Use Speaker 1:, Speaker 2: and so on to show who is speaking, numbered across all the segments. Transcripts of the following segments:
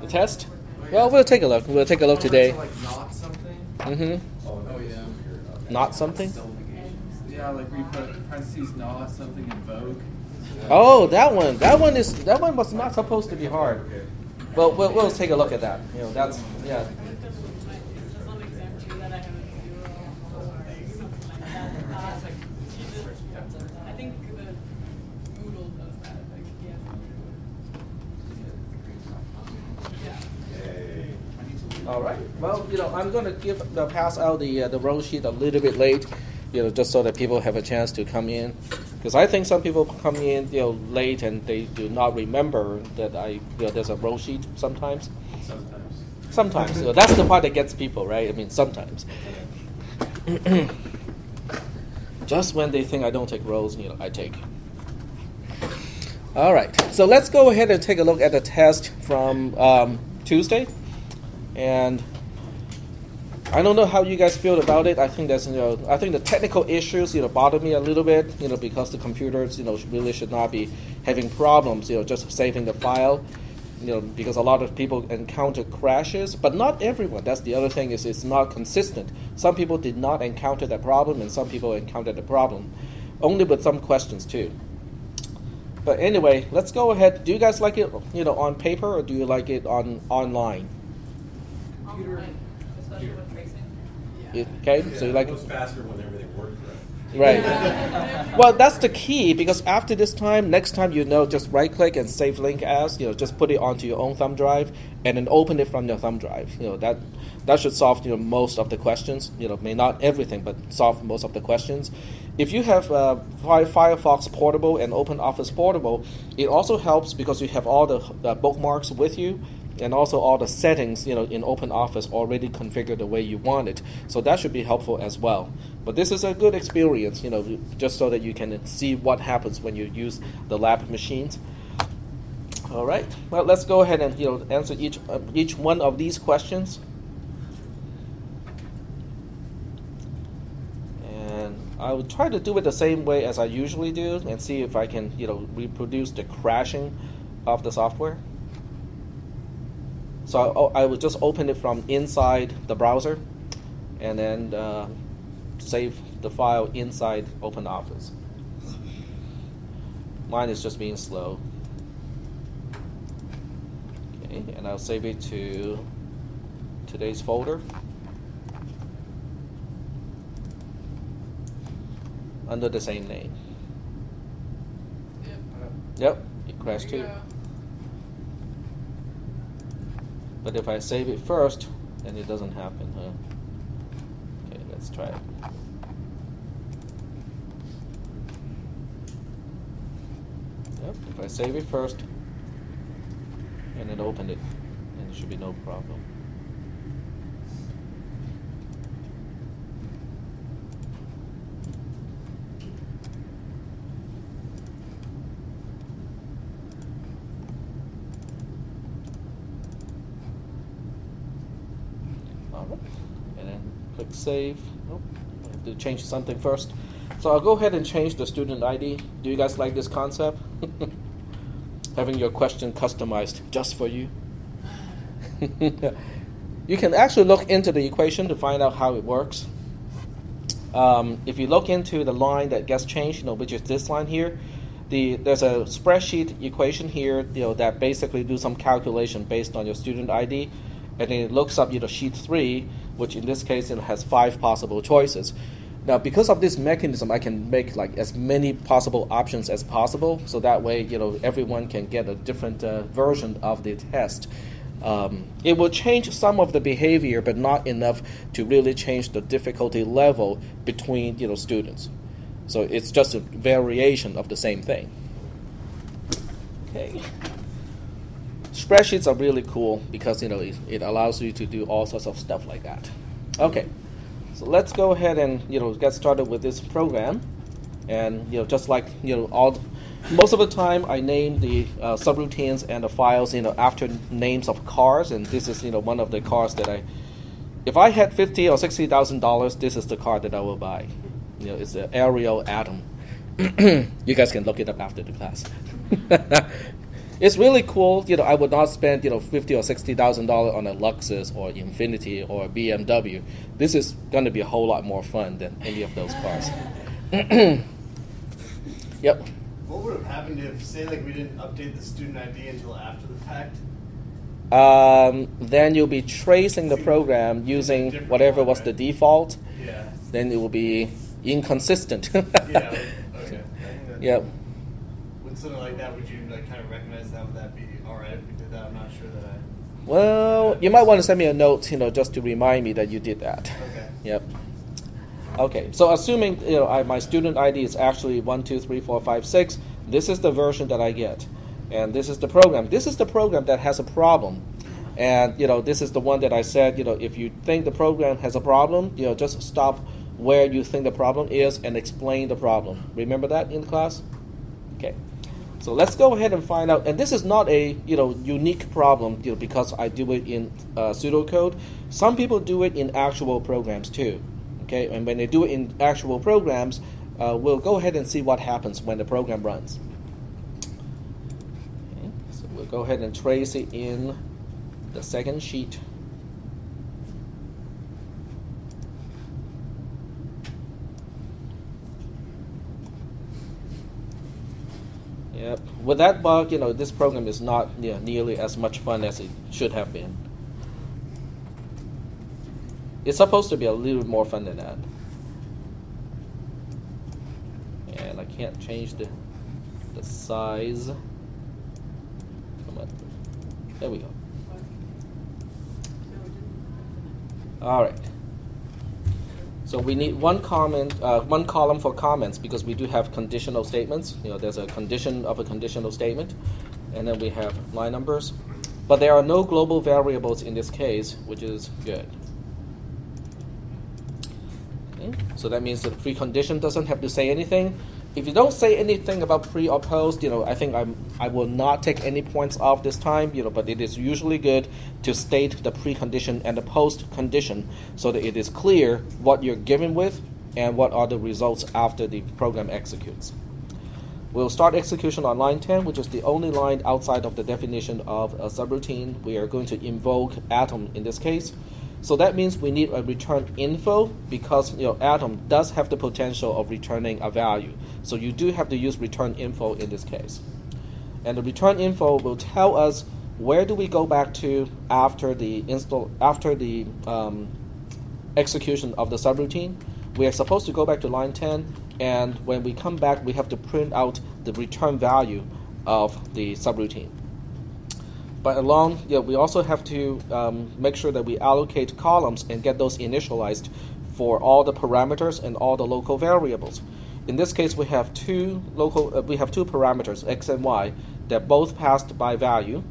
Speaker 1: The test? Well, we'll take a look. We'll take a look today.
Speaker 2: Like not something.
Speaker 1: Mm-hmm.
Speaker 2: Oh yeah.
Speaker 1: Not something?
Speaker 2: Yeah, like we put parentheses not something invoke.
Speaker 1: Oh, that one. That one was not supposed to be hard. Well, we'll take a look at that. That's yeah. All right. Well, I'm going to pass out the roll sheet a little bit late, just so that people have a chance to come in, because I think some people come in, late and they do not remember that there's a roll sheet sometimes. Sometimes. So that's the part that gets people, right? I mean, sometimes. Just when they think I don't take rolls, I take. All right. So let's go ahead and take a look at the test from Tuesday. And I don't know how you guys feel about it. I think I think the technical issues, bother me a little bit, because the computers, really should not be having problems, just saving the file, because a lot of people encounter crashes, but not everyone. That's the other thing, is it's not consistent. Some people did not encounter that problem, and some people encountered the problem, only with some questions too. But anyway, let's go ahead. Do you guys like it, on paper, or do you like it online?
Speaker 3: Especially with tracing.
Speaker 1: Okay, so you like
Speaker 4: it goes faster when everything works
Speaker 1: right. Well, that's the key, because after this time, next time just right click and save link as, just put it onto your own thumb drive and then open it from your thumb drive. That should solve most of the questions. May not everything, but solve most of the questions. If you have Firefox Portable and OpenOffice Portable, it also helps because you have all the bookmarks with you, and also all the settings, in OpenOffice already configured the way you want it. So that should be helpful as well. But this is a good experience, just so that you can see what happens when you use the lab machines. All right. Well, let's go ahead and answer each one of these questions. And I will try to do it the same way as I usually do, and see if I can, reproduce the crashing of the software. So I will just open it from inside the browser, and then save the file inside OpenOffice. Mine is just being slow. Okay, and I'll save it to today's folder under the same name. Yep, it crashed too. But if I save it first, then it doesn't happen, huh? Okay, let's try it. Yep, if I save it first and then open it, then it should be no problem. And then click save. Nope, I have to change something first. So I'll go ahead and change the student ID. Do you guys like this concept? Having your question customized just for you. You can actually look into the equation to find out how it works. If you look into the line that gets changed, which is this line here, there's a spreadsheet equation here, that basically do some calculation based on your student ID. And then it looks up sheet 3, which in this case has 5 possible choices. Now, because of this mechanism, I can make as many possible options as possible, so that way everyone can get a different version of the test. It will change some of the behavior, but not enough to really change the difficulty level between students. So it's just a variation of the same thing. Okay. Spreadsheets are really cool because it allows you to do all sorts of stuff like that. Okay, so let's go ahead and get started with this program. And just like most of the time, I name the subroutines and the files after names of cars, and this is one of the cars that if I had $50,000 or $60,000, this is the car that I will buy. It's the Invoke Adam. You guys can look it up after the class. It's really cool. I would not spend $50,000 or $60,000 on a Lexus or Infiniti or a BMW. This is going to be a whole lot more fun than any of those cars. Yep.
Speaker 4: What would have happened if, say, like we didn't update the student ID until after the fact?
Speaker 1: Then you'll be tracing the program using whatever was the default.
Speaker 4: Yeah.
Speaker 1: Then it will be inconsistent.
Speaker 4: Yeah. Okay.
Speaker 1: Yep.
Speaker 4: With something like that, would you kind of recognize that? Would that be all right if we did that? I'm not sure that I.
Speaker 1: Well, you might want to send me a note, just to remind me that you did that.
Speaker 4: Okay.
Speaker 1: Yep. Okay. So assuming my student ID is actually 1, 2, 3, 4, 5, 6, this is the version that I get, and this is the program. This is the program that has a problem, and this is the one that I said. If you think the program has a problem, just stop where you think the problem is and explain the problem. Remember that in class? Okay. So let's go ahead and find out. And this is not a unique problem because I do it in pseudocode. Some people do it in actual programs too. Okay, and when they do it in actual programs, we'll go ahead and see what happens when the program runs. Okay, so we'll go ahead and trace it in the second sheet. Yep. With that bug, this program is not nearly as much fun as it should have been. It's supposed to be a little more fun than that. And I can't change the size. Come on. There we go. All right. So we need one column for comments because we do have conditional statements. There's a condition of a conditional statement, and then we have line numbers. But there are no global variables in this case, which is good. Okay. So that means the precondition doesn't have to say anything. If you don't say anything about pre or post, I think I will not take any points off this time, but it is usually good to state the precondition and the post condition so that it is clear what you're given with and what are the results after the program executes. We'll start execution on line 10, which is the only line outside of the definition of a subroutine. We are going to invoke Atom in this case. So that means we need a return info because Atom does have the potential of returning a value. So you do have to use return info in this case. And the return info will tell us where do we go back to after the execution of the subroutine. We are supposed to go back to line 10, and when we come back, we have to print out the return value of the subroutine. But we also have to make sure that we allocate columns and get those initialized for all the parameters and all the local variables. In this case, we have two parameters, x and y, that both passed by value.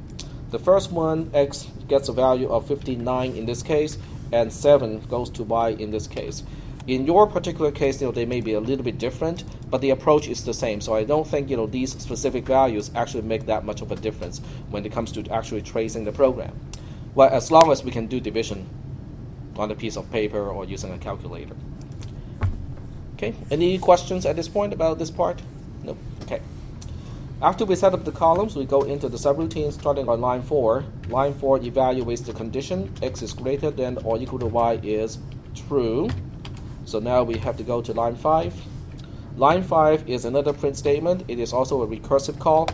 Speaker 1: The first one, x, gets a value of 59 in this case, and 7 goes to y in this case. In your particular case, they may be a little bit different, but the approach is the same. So I don't think these specific values actually make that much of a difference when it comes to actually tracing the program. Well, as long as we can do division on a piece of paper or using a calculator. Okay. Any questions at this point about this part? Nope. Okay. After we set up the columns, we go into the subroutine starting on line 4. Line 4 evaluates the condition x is greater than or equal to y is true. So now we have to go to line 5. Line 5 is another print statement. It is also a recursive call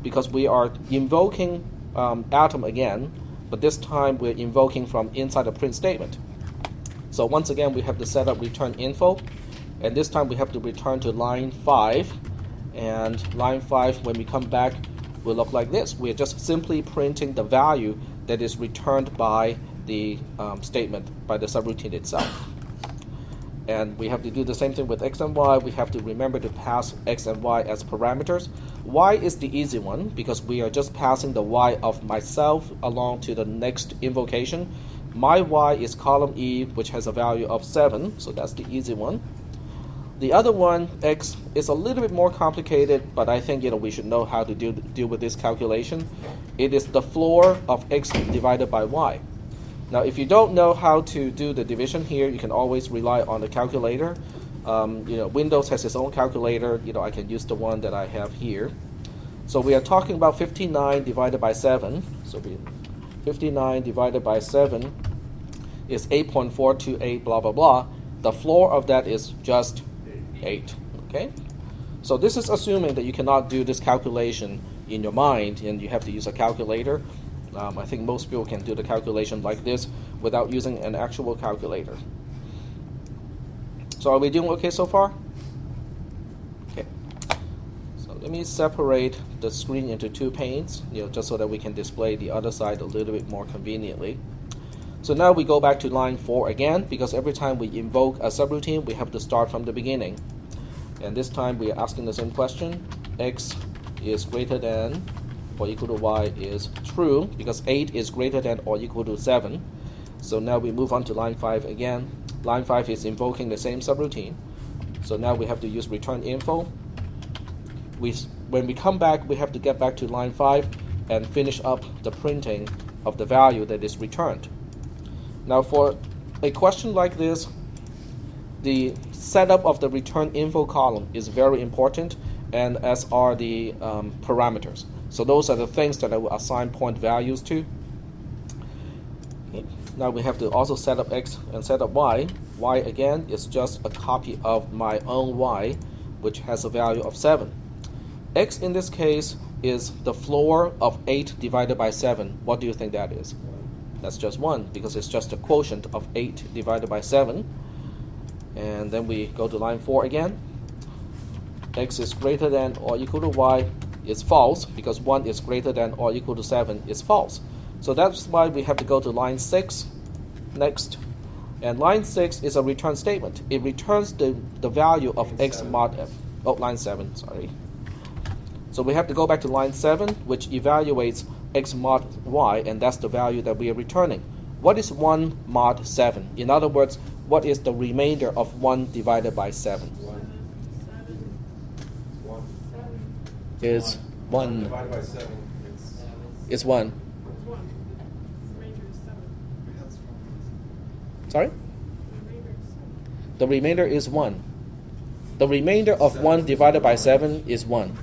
Speaker 1: because we are invoking Atom again, but this time we're invoking from inside a print statement. So once again, we have to set up return info, and this time we have to return to line 5. And line 5, when we come back, will look like this. We're just simply printing the value that is returned by the statement, by the subroutine itself. And we have to do the same thing with x and y. We have to remember to pass x and y as parameters. Y is the easy one because we are just passing the y of myself along to the next invocation. My y is column E, which has a value of 7, so that's the easy one. The other one, x, is a little bit more complicated, but I think we should know how to deal with this calculation. It is the floor of x divided by y. Now, if you don't know how to do the division here, you can always rely on the calculator. Windows has its own calculator. I can use the one that I have here. So we are talking about 59 divided by 7. So 59 divided by 7 is 8.428, blah, blah, blah. The floor of that is just 8. Okay? So this is assuming that you cannot do this calculation in your mind and you have to use a calculator. I think most people can do the calculation like this without using an actual calculator. So are we doing okay so far? Okay. So let me separate the screen into 2 panes, just so that we can display the other side a little bit more conveniently. So now we go back to line 4 again, because every time we invoke a subroutine, we have to start from the beginning. And this time we are asking the same question. X is greater than or equal to y is true, because 8 is greater than or equal to 7. So now we move on to line 5 again. Line 5 is invoking the same subroutine. So now we have to use return info. When we come back, we have to get back to line 5 and finish up the printing of the value that is returned. Now for a question like this, the setup of the return info column is very important, and as are the parameters. So those are the things that I will assign point values to. Okay. Now we have to also set up x and set up y. Y again is just a copy of my own y, which has a value of 7. X in this case is the floor of 8 divided by 7. What do you think that is? That's just 1, because it's just a quotient of 8 divided by 7. And then we go to line 4 again. X is greater than or equal to y is false, because 1 is greater than or equal to 7 is false. So that's why we have to go to line 6 next. And line 6 is a return statement. It returns the value of x mod f. Oh, line 7, sorry. So we have to go back to line 7, which evaluates x mod y, and that's the value that we are returning. What is 1 mod 7? In other words, what is the remainder of 1 divided by 7? Is 1
Speaker 5: divided by 7.
Speaker 1: It's 1. Sorry? The remainder is 1. The remainder of 1 divided by 7 is 1.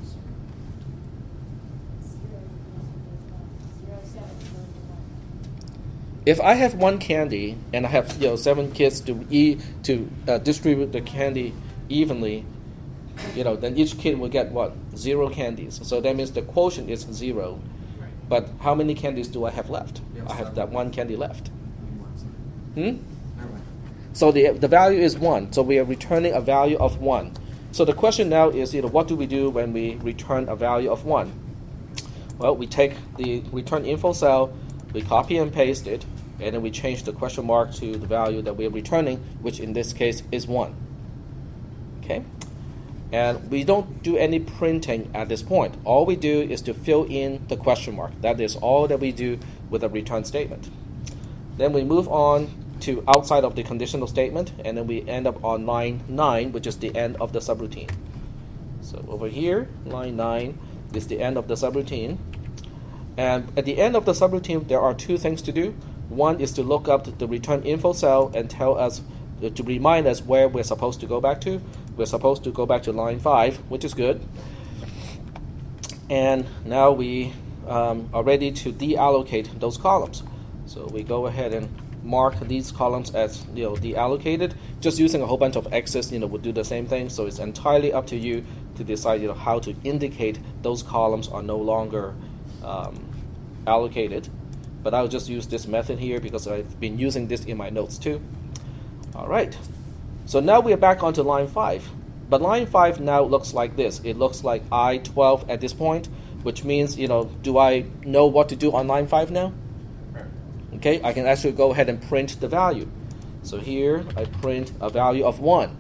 Speaker 1: If I have 1 candy and I have 7 kids to eat to distribute the candy evenly, then each kid will get what? 0 candies. So that means the quotient is 0. But how many candies do I have left? I have that 1 candy left. So the value is 1. So we are returning a value of 1. So the question now is, what do we do when we return a value of 1? Well, we take the return info cell, we copy and paste it, and then we change the question mark to the value that we are returning, which in this case is 1. Okay? And we don't do any printing at this point. All we do is to fill in the question mark. That is all that we do with a return statement. Then we move on to outside of the conditional statement, and then we end up on line 9, which is the end of the subroutine. So over here, line 9 is the end of the subroutine. And at the end of the subroutine, there are 2 things to do. One is to look up the return info cell and tell us, to remind us where we're supposed to go back to. We're supposed to go back to line 5, which is good. And now we are ready to deallocate those columns. So we go ahead and mark these columns as deallocated. Just using a whole bunch of X's would do the same thing. So it's entirely up to you to decide how to indicate those columns are no longer allocated. But I'll just use this method here because I've been using this in my notes too. All right. So now we are back onto line 5. But line 5 now looks like this. It looks like I-12 at this point, which means, do I know what to do on line 5 now? Okay, I can actually go ahead and print the value. So here I print a value of 1.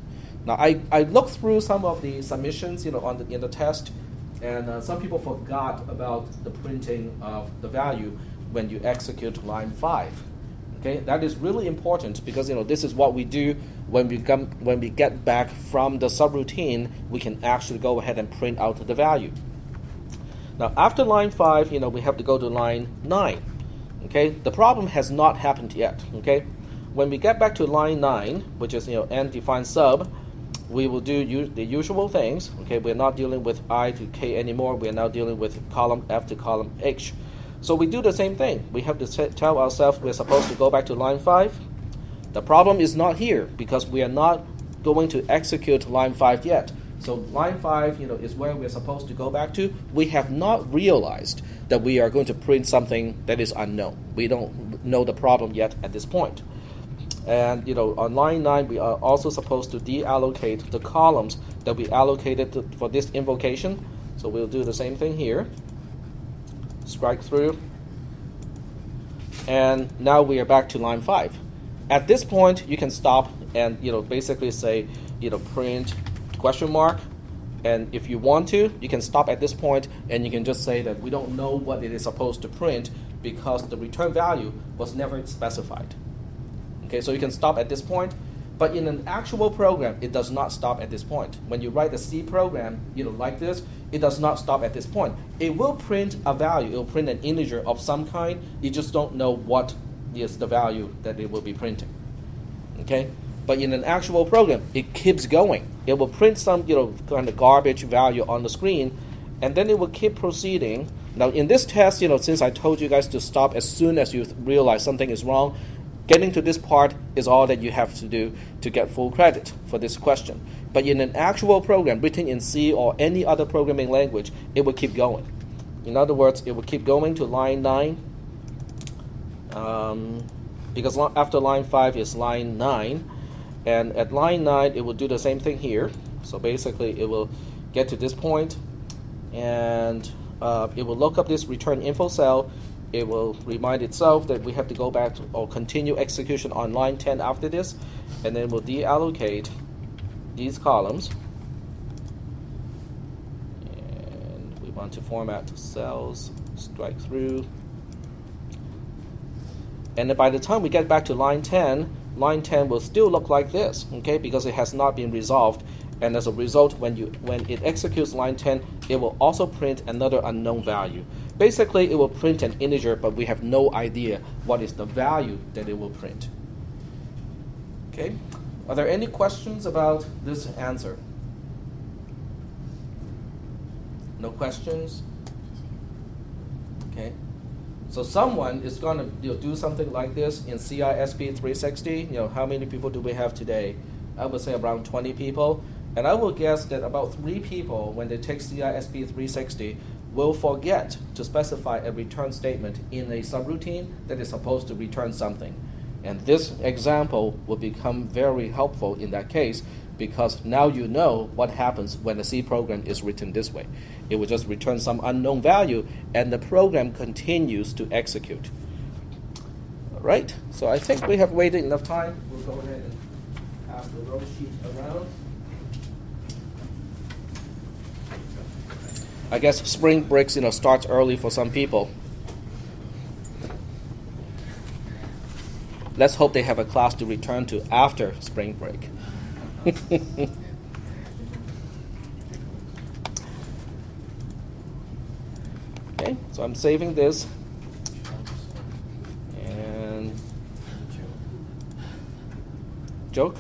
Speaker 1: Now I looked through some of the submissions, in the test, and some people forgot about the printing of the value when you execute line 5. Okay, that is really important because this is what we do when we get back from the subroutine. We can actually go ahead and print out the value. Now after line 5, we have to go to line 9. Okay, the problem has not happened yet. Okay, when we get back to line 9, which is n defined sub, we will do the usual things. Okay, we're not dealing with I to K anymore. We're now dealing with column F to column H. So we do the same thing. We have to tell ourselves we're supposed to go back to line 5. The problem is not here because we are not going to execute line 5 yet. So line 5, is where we're supposed to go back to. We have not realized that we are going to print something that is unknown. We don't know the problem yet at this point. And on line 9, we are also supposed to deallocate the columns that we allocated for this invocation. So we'll do the same thing here. Strike through. And now we are back to line 5. At this point, you can stop and basically say print question mark. And if you want to, you can stop at this point and you can just say that we don't know what it is supposed to print because the return value was never specified. Okay, so you can stop at this point, but in an actual program, it does not stop at this point. When you write a C program, like this, it does not stop at this point. It will print a value. It will print an integer of some kind. You just don't know what is the value that it will be printing. Okay, but in an actual program, it keeps going. It will print some, kind of garbage value on the screen, and then it will keep proceeding. Now, in this test, since I told you guys to stop as soon as you realize something is wrong, getting to this part is all that you have to do to get full credit for this question. But in an actual program written in C or any other programming language, it will keep going. In other words, it will keep going to line 9, because after line 5 is line 9. And at line 9, it will do the same thing here. So basically, it will get to this point, and it will look up this return info cell. It will remind itself that we have to go back to, or continue execution on line 10 after this, and then we'll deallocate these columns. And we want to format cells, strike through. And then by the time we get back to line 10 will still look like this, okay, because it has not been resolved. And as a result, when it executes line 10, it will also print another unknown value. Basically, it will print an integer, but we have no idea what is the value that it will print. Okay? Are there any questions about this answer? No questions? Okay. So someone is going to do something like this in cisp300. How many people do we have today? I would say around 20 people. And I will guess that about 3 people, when they take cisp300, will forget to specify a return statement in a subroutine that is supposed to return something. And this example will become very helpful in that case, because now you know what happens when a C program is written this way. It will just return some unknown value, and the program continues to execute. All right, so I think we have waited enough time. We'll go ahead and pass the row sheet around. I guess spring breaks, starts early for some people. Let's hope they have a class to return to after spring break. Okay, so I'm saving this. And joke?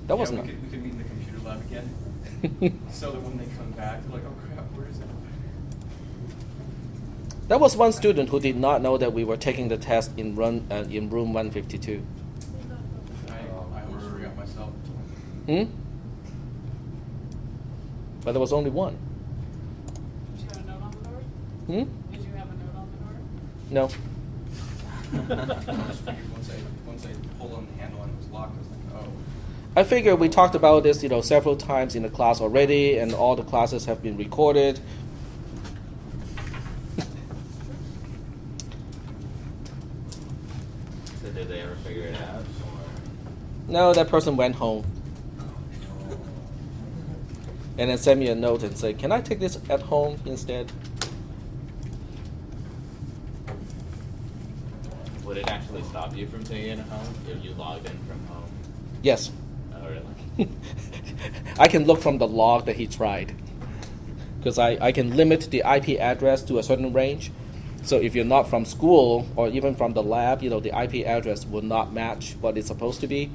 Speaker 1: That wasn't.
Speaker 2: We could meet in the computer lab again. So that when they come back, they're like, oh crap, where is it?
Speaker 1: That was one student who did not know that we were taking the test in room 152.
Speaker 2: I almost forgot myself.
Speaker 1: But there was only one.
Speaker 3: Did you have a note on the door? Did you have a note on the door?
Speaker 1: No.
Speaker 2: I just figured once I pulled on the handle and it was locked, I was like, oh.
Speaker 1: I figure we talked about this, several times in the class already, and all the classes have been recorded.
Speaker 5: So did they ever figure it out?
Speaker 1: No, that person went home. And then sent me a note and said, can I take this at home instead?
Speaker 5: Would it actually stop you from taking it home if you logged in from home?
Speaker 1: Yes.
Speaker 5: Oh, really?
Speaker 1: I can look from the log that he tried. Because I can limit the IP address to a certain range. So if you're not from school or even from the lab, the IP address will not match what it's supposed to be.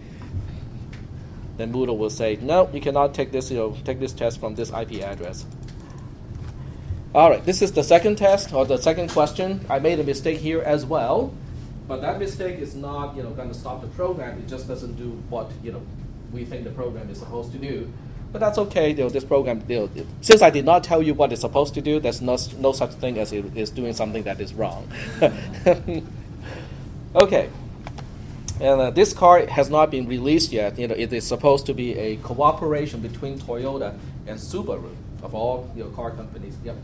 Speaker 1: then Moodle will say, no, you cannot take this, take this test from this IP address. All right, this is the second test, or the second question. I made a mistake here as well, but that mistake is not, going to stop the program. It just doesn't do what, we think the program is supposed to do. But that's okay. This program, since I did not tell you what it's supposed to do, there's no such thing as it is doing something that is wrong. Okay. And this car has not been released yet. It is supposed to be a cooperation between Toyota and Subaru of all car companies. Yep.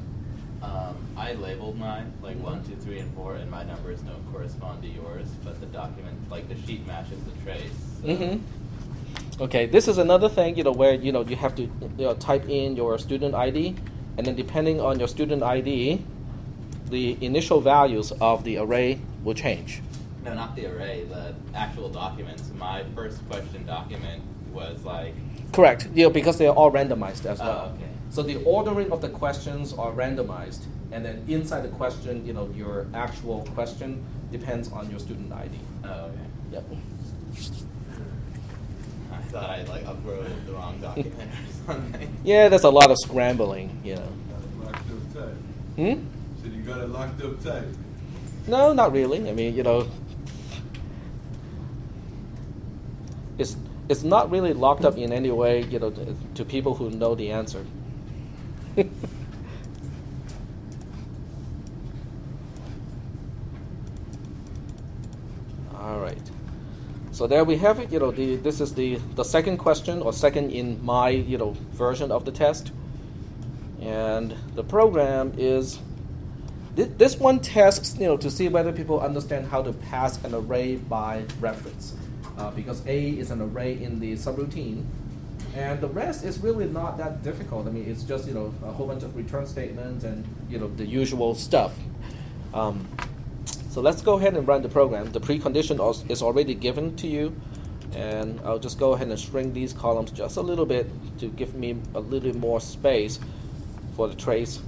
Speaker 5: I labeled mine like 1, 2, 3, and 4, and my numbers don't correspond to yours, but the document, like the sheet matches the trace. So.
Speaker 1: Mm-hmm. Okay, this is another thing, where you have to type in your student ID, and then depending on your student ID, the initial values of the array will change.
Speaker 5: No, not the array, the actual documents. My first question document was like...
Speaker 1: Correct, because they are all randomized as well.
Speaker 5: Oh, okay.
Speaker 1: So the ordering of the questions are randomized, and then inside the question, your actual question depends on your student ID.
Speaker 5: Oh, okay.
Speaker 1: Yep.
Speaker 5: I thought I uploaded the wrong document or something.
Speaker 1: Yeah, there's a lot of scrambling,
Speaker 6: Locked up tight.
Speaker 1: Hmm?
Speaker 6: So you got it locked up tight.
Speaker 1: No, not really. I mean, it's not really locked up in any way, to people who know the answer. All right. So there we have it. This is the second question, or second in my version of the test, and the program is this one tests to see whether people understand how to pass an array by reference, because A is an array in the subroutine, and the rest is really not that difficult. I mean, it's just a whole bunch of return statements and the usual stuff. So let's go ahead and run the program. The precondition is already given to you, and I'll just go ahead and shrink these columns just a little bit to give me a little bit more space for the trace.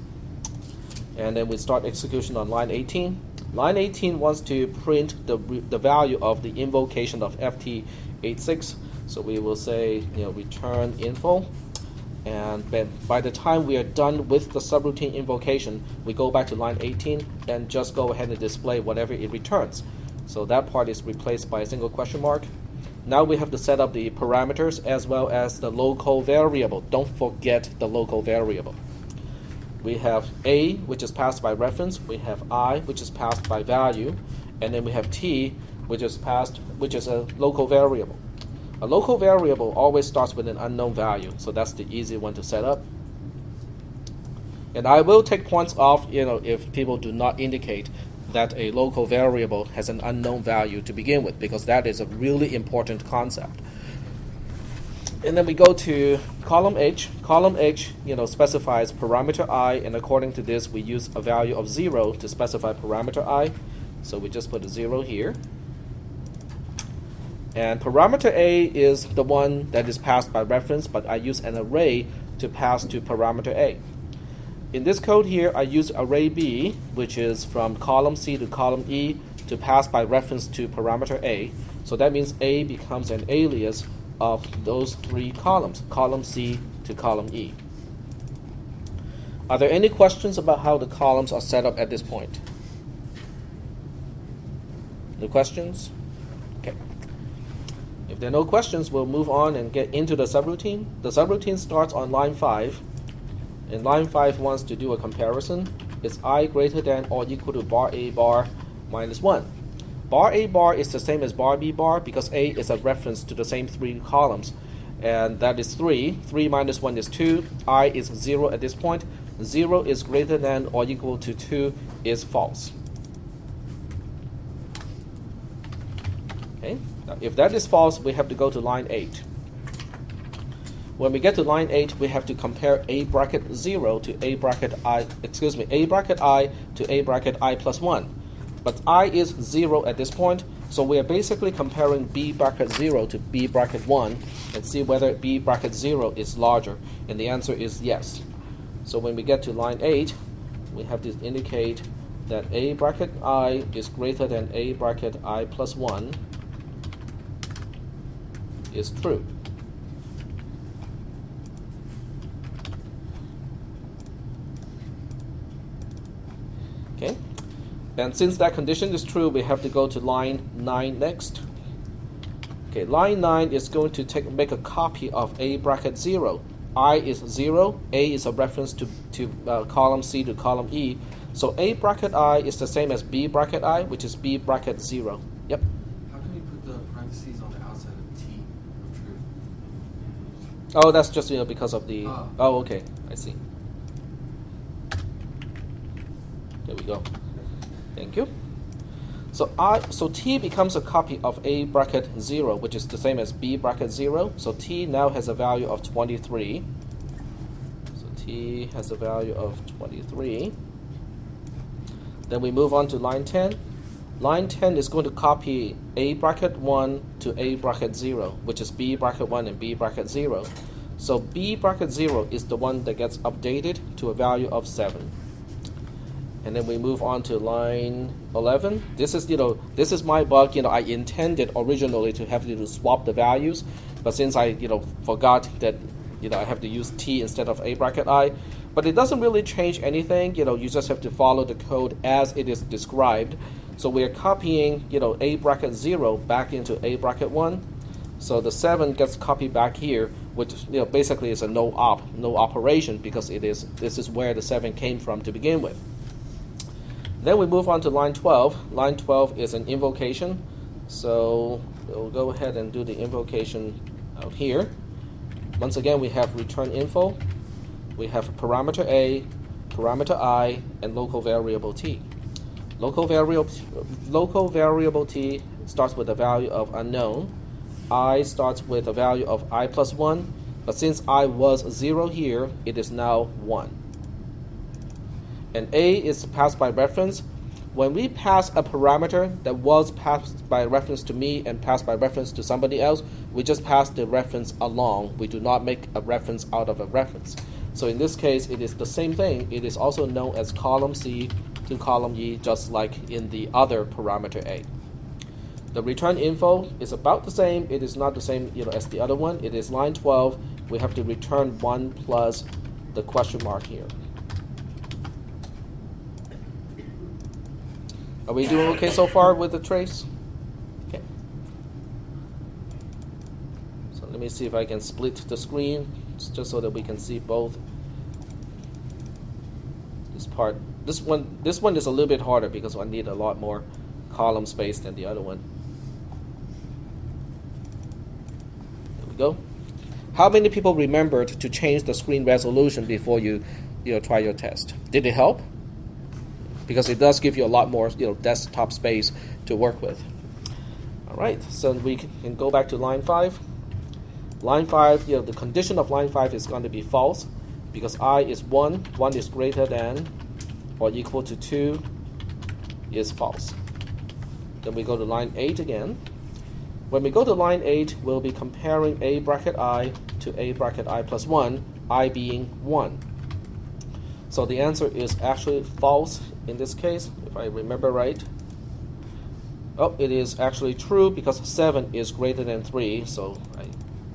Speaker 1: And then we start execution on line 18. Line 18 wants to print the value of the invocation of FT86. So we will say return info. And then by the time we are done with the subroutine invocation, we go back to line 18 and just go ahead and display whatever it returns. So that part is replaced by a single question mark. Now we have to set up the parameters as well as the local variable. Don't forget the local variable. We have A, which is passed by reference. We have I, which is passed by value. And then we have T, which is a local variable. A local variable always starts with an unknown value, so that's the easy one to set up. And I will take points off, if people do not indicate that a local variable has an unknown value to begin with, because that is a really important concept. And then we go to column H. Column H, specifies parameter I, and according to this, we use a value of 0 to specify parameter I. So we just put a 0 here. And parameter A is the one that is passed by reference, but I use an array to pass to parameter A. In this code here, I use array B, which is from column C to column E, to pass by reference to parameter A. So that means A becomes an alias of those three columns, column C to column E. Are there any questions about how the columns are set up at this point? No questions? Okay. If there are no questions, we'll move on and get into the subroutine. The subroutine starts on line 5. And line 5 wants to do a comparison. It's I greater than or equal to bar A bar minus 1. Bar A bar is the same as bar B bar because A is a reference to the same three columns. And that is 3. 3 minus 1 is 2. I is 0 at this point. 0 is greater than or equal to 2 is false. Okay. Now, if that is false, we have to go to line 8. When we get to line 8, we have to compare A bracket 0 to A bracket I, A bracket I to A bracket I plus 1. But I is 0 at this point, so we are basically comparing B bracket 0 to B bracket 1 and see whether B bracket 0 is larger. And the answer is yes. So when we get to line 8, we have to indicate that A bracket I is greater than A bracket I plus 1 is true. And since that condition is true, we have to go to line 9 next. Okay, line 9 is going to make a copy of A bracket 0. I is 0, A is a reference to column C to column E. So A bracket I is the same as B bracket I, which is B bracket 0. Yep.
Speaker 2: How can you put the parentheses on the outside of T of truth?
Speaker 1: Oh, that's just because of the...
Speaker 2: Oh.
Speaker 1: Oh, okay. I see. There we go. Thank you. So T becomes a copy of A bracket 0, which is the same as B bracket 0. So T now has a value of 23. So T has a value of 23. Then we move on to line 10. Line 10 is going to copy A bracket 1 to A bracket 0, which is B bracket 1 and B bracket 0. So B bracket 0 is the one that gets updated to a value of 7. And then we move on to line 11. This is my bug. I intended originally to have to swap the values, but since I forgot that I have to use T instead of A bracket I, but it doesn't really change anything. You just have to follow the code as it is described. So we are copying A bracket 0 back into A bracket 1. So the 7 gets copied back here, which basically is a no operation, because this is where the 7 came from to begin with. Then we move on to line 12. Line 12 is an invocation. So we'll go ahead and do the invocation out here. Once again, we have return info. We have parameter A, parameter I, and local variable T. Local variable T starts with a value of unknown. I starts with a value of I plus 1. But since I was 0 here, it is now 1. And A is passed by reference. When we pass a parameter that was passed by reference to me and passed by reference to somebody else, we just pass the reference along. We do not make a reference out of a reference. So in this case, it is the same thing. It is also known as column C to column E, just like in the other parameter A. The return info is about the same. It is not the same as the other one. It is line 12. We have to return 1 plus the question mark here. Are we doing okay so far with the trace? Okay. So let me see if I can split the screen just so that we can see both. This part, this one is a little bit harder because I need a lot more column space than the other one. There we go. How many people remembered to change the screen resolution before you try your test? Did it help? Because it does give you a lot more desktop space to work with. All right, so we can go back to line 5. Line 5, the condition of line 5 is going to be false because I is 1, 1 is greater than or equal to 2 is false. Then we go to line 8 again. When we go to line 8, we'll be comparing A bracket I to A bracket I plus 1, I being 1. So the answer is actually false in this case, if I remember right. Oh, it is actually true because 7 is greater than 3, so I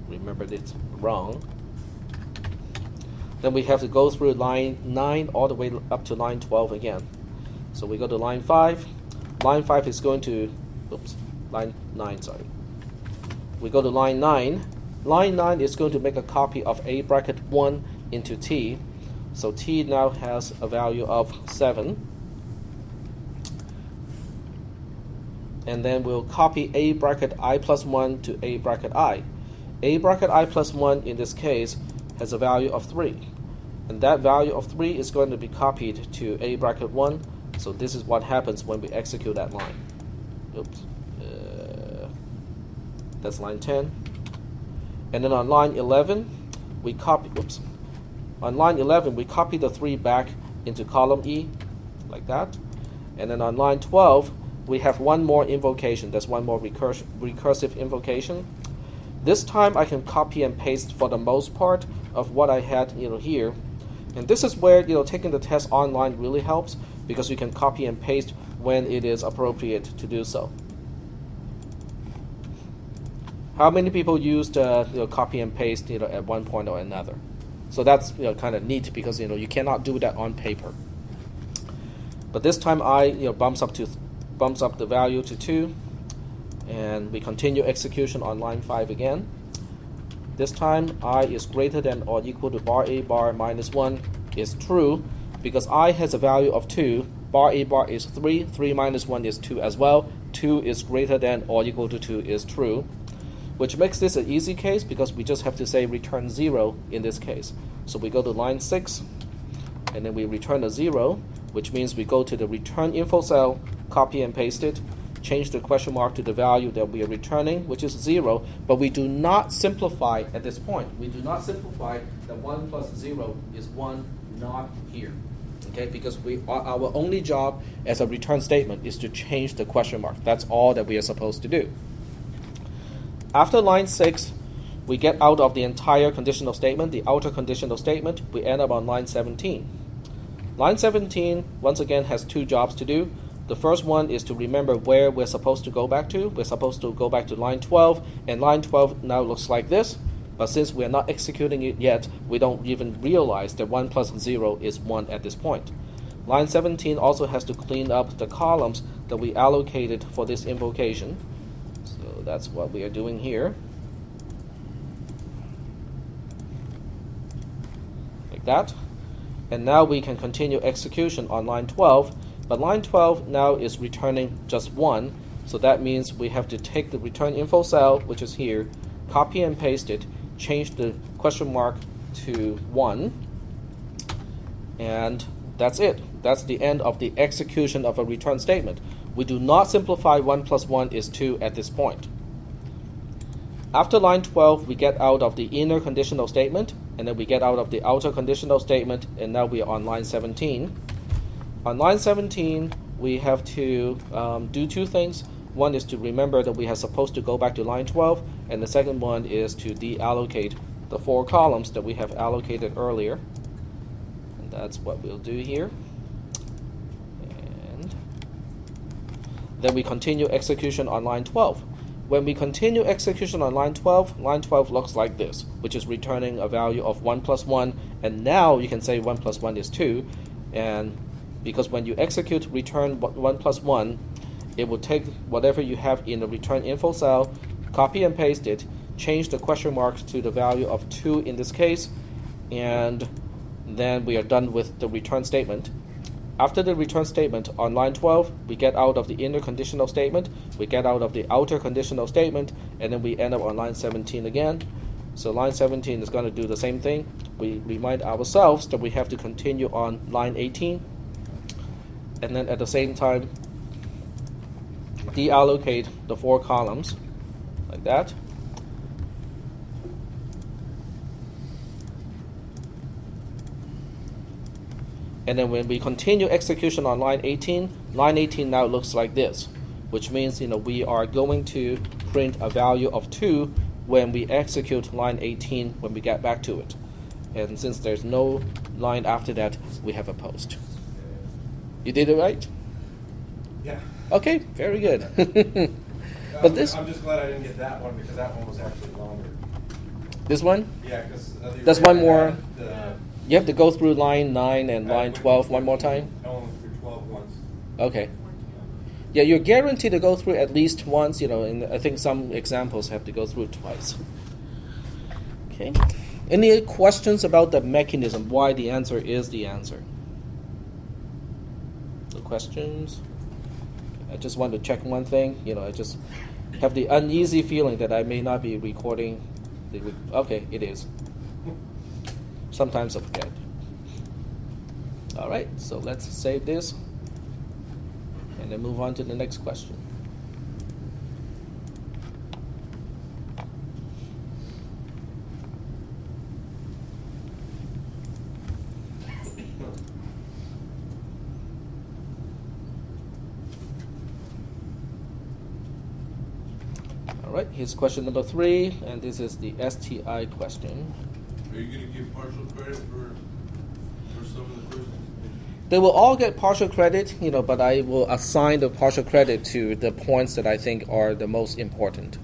Speaker 1: remembered it wrong. Then we have to go through line 9 all the way up to line 12 again. So we go to line 5. Line 5 is going to, line 9, sorry. We go to line 9. Line 9 is going to make a copy of A bracket 1 into T. So T now has a value of 7. And then we'll copy A bracket I plus 1 to A bracket I. A bracket I plus 1 in this case has a value of 3. And that value of 3 is going to be copied to A bracket 1. So this is what happens when we execute that line. That's line 10. And then on line 11, we copy, on line 11, we copy the 3 back into column E, like that. And then on line 12, we have one more invocation. That's one more recursive invocation. This time I can copy and paste for the most part of what I had here. And this is where taking the test online really helps, because you can copy and paste when it is appropriate to do so. How many people used copy and paste at one point or another? So that's kind of neat because you cannot do that on paper. But this time I bumps up the value to 2, and we continue execution on line 5 again. This time I is greater than or equal to bar A bar minus 1 is true, because I has a value of 2, bar A bar is 3, 3 minus 1 is 2 as well, 2 is greater than or equal to 2 is true, which makes this an easy case because we just have to say return 0 in this case. So we go to line 6, and then we return a 0, which means we go to the return info cell, copy and paste it, change the question mark to the value that we are returning, which is 0, but we do not simplify at this point. We do not simplify that 1 plus 0 is 1, not here. Okay, because our only job as a return statement is to change the question mark. That's all that we are supposed to do. After line 6, we get out of the entire conditional statement, the outer conditional statement. We end up on line 17. Line 17, once again, has 2 jobs to do. The first one is to remember where we're supposed to go back to. We're supposed to go back to line 12, and line 12 now looks like this. But since we're not executing it yet, we don't even realize that 1 plus 0 is 1 at this point. Line 17 also has to clean up the columns that we allocated for this invocation. So that's what we are doing here. Like that. And now we can continue execution on line 12. But line 12 now is returning just 1. So that means we have to take the return info cell, which is here, copy and paste it, change the question mark to 1, and that's it. That's the end of the execution of a return statement. We do not simplify 1 plus 1 is 2 at this point. After line 12, we get out of the inner conditional statement, and then we get out of the outer conditional statement, and now we are on line 17. On line 17, we have to do 2 things. One is to remember that we are supposed to go back to line 12, and the second one is to deallocate the 4 columns that we have allocated earlier. And that's what we'll do here. And then we continue execution on line 12. When we continue execution on line 12 looks like this, which is returning a value of 1 plus 1, and now you can say 1 plus 1 is 2, and because when you execute return 1 plus 1, it will take whatever you have in the return info cell, copy and paste it, change the question marks to the value of 2 in this case, and then we are done with the return statement. After the return statement on line 12, we get out of the inner conditional statement, we get out of the outer conditional statement, and then we end up on line 17 again. So line 17 is going to do the same thing. We remind ourselves that we have to continue on line 18, and then at the same time deallocate the 4 columns like that. And then when we continue execution on line 18 now looks like this, which means we are going to print a value of 2 when we execute line 18 when we get back to it. And since there's no line after that, we have a post. You did it right?
Speaker 4: Yeah.
Speaker 1: Okay, very good.
Speaker 4: I'm just glad I didn't get that one because that one was actually longer.
Speaker 1: This one?
Speaker 4: Yeah, because
Speaker 1: There's one more. You have to go through line 9 and line 12 one more time?
Speaker 4: I only went through 12 once.
Speaker 1: Okay. Yeah, you're guaranteed to go through at least once, and I think some examples have to go through twice. Okay. Any questions about the mechanism, why the answer is the answer? No questions? I just want to check one thing. I just have the uneasy feeling that I may not be recording. Okay, it is. Sometimes I forget. All right, so let's save this and then move on to the next question. All right, here's question number 3, and this is the STI question.
Speaker 6: Are you going to give partial credit for some of the questions?
Speaker 1: They will all get partial credit, but I will assign the partial credit to the points that I think are the most important.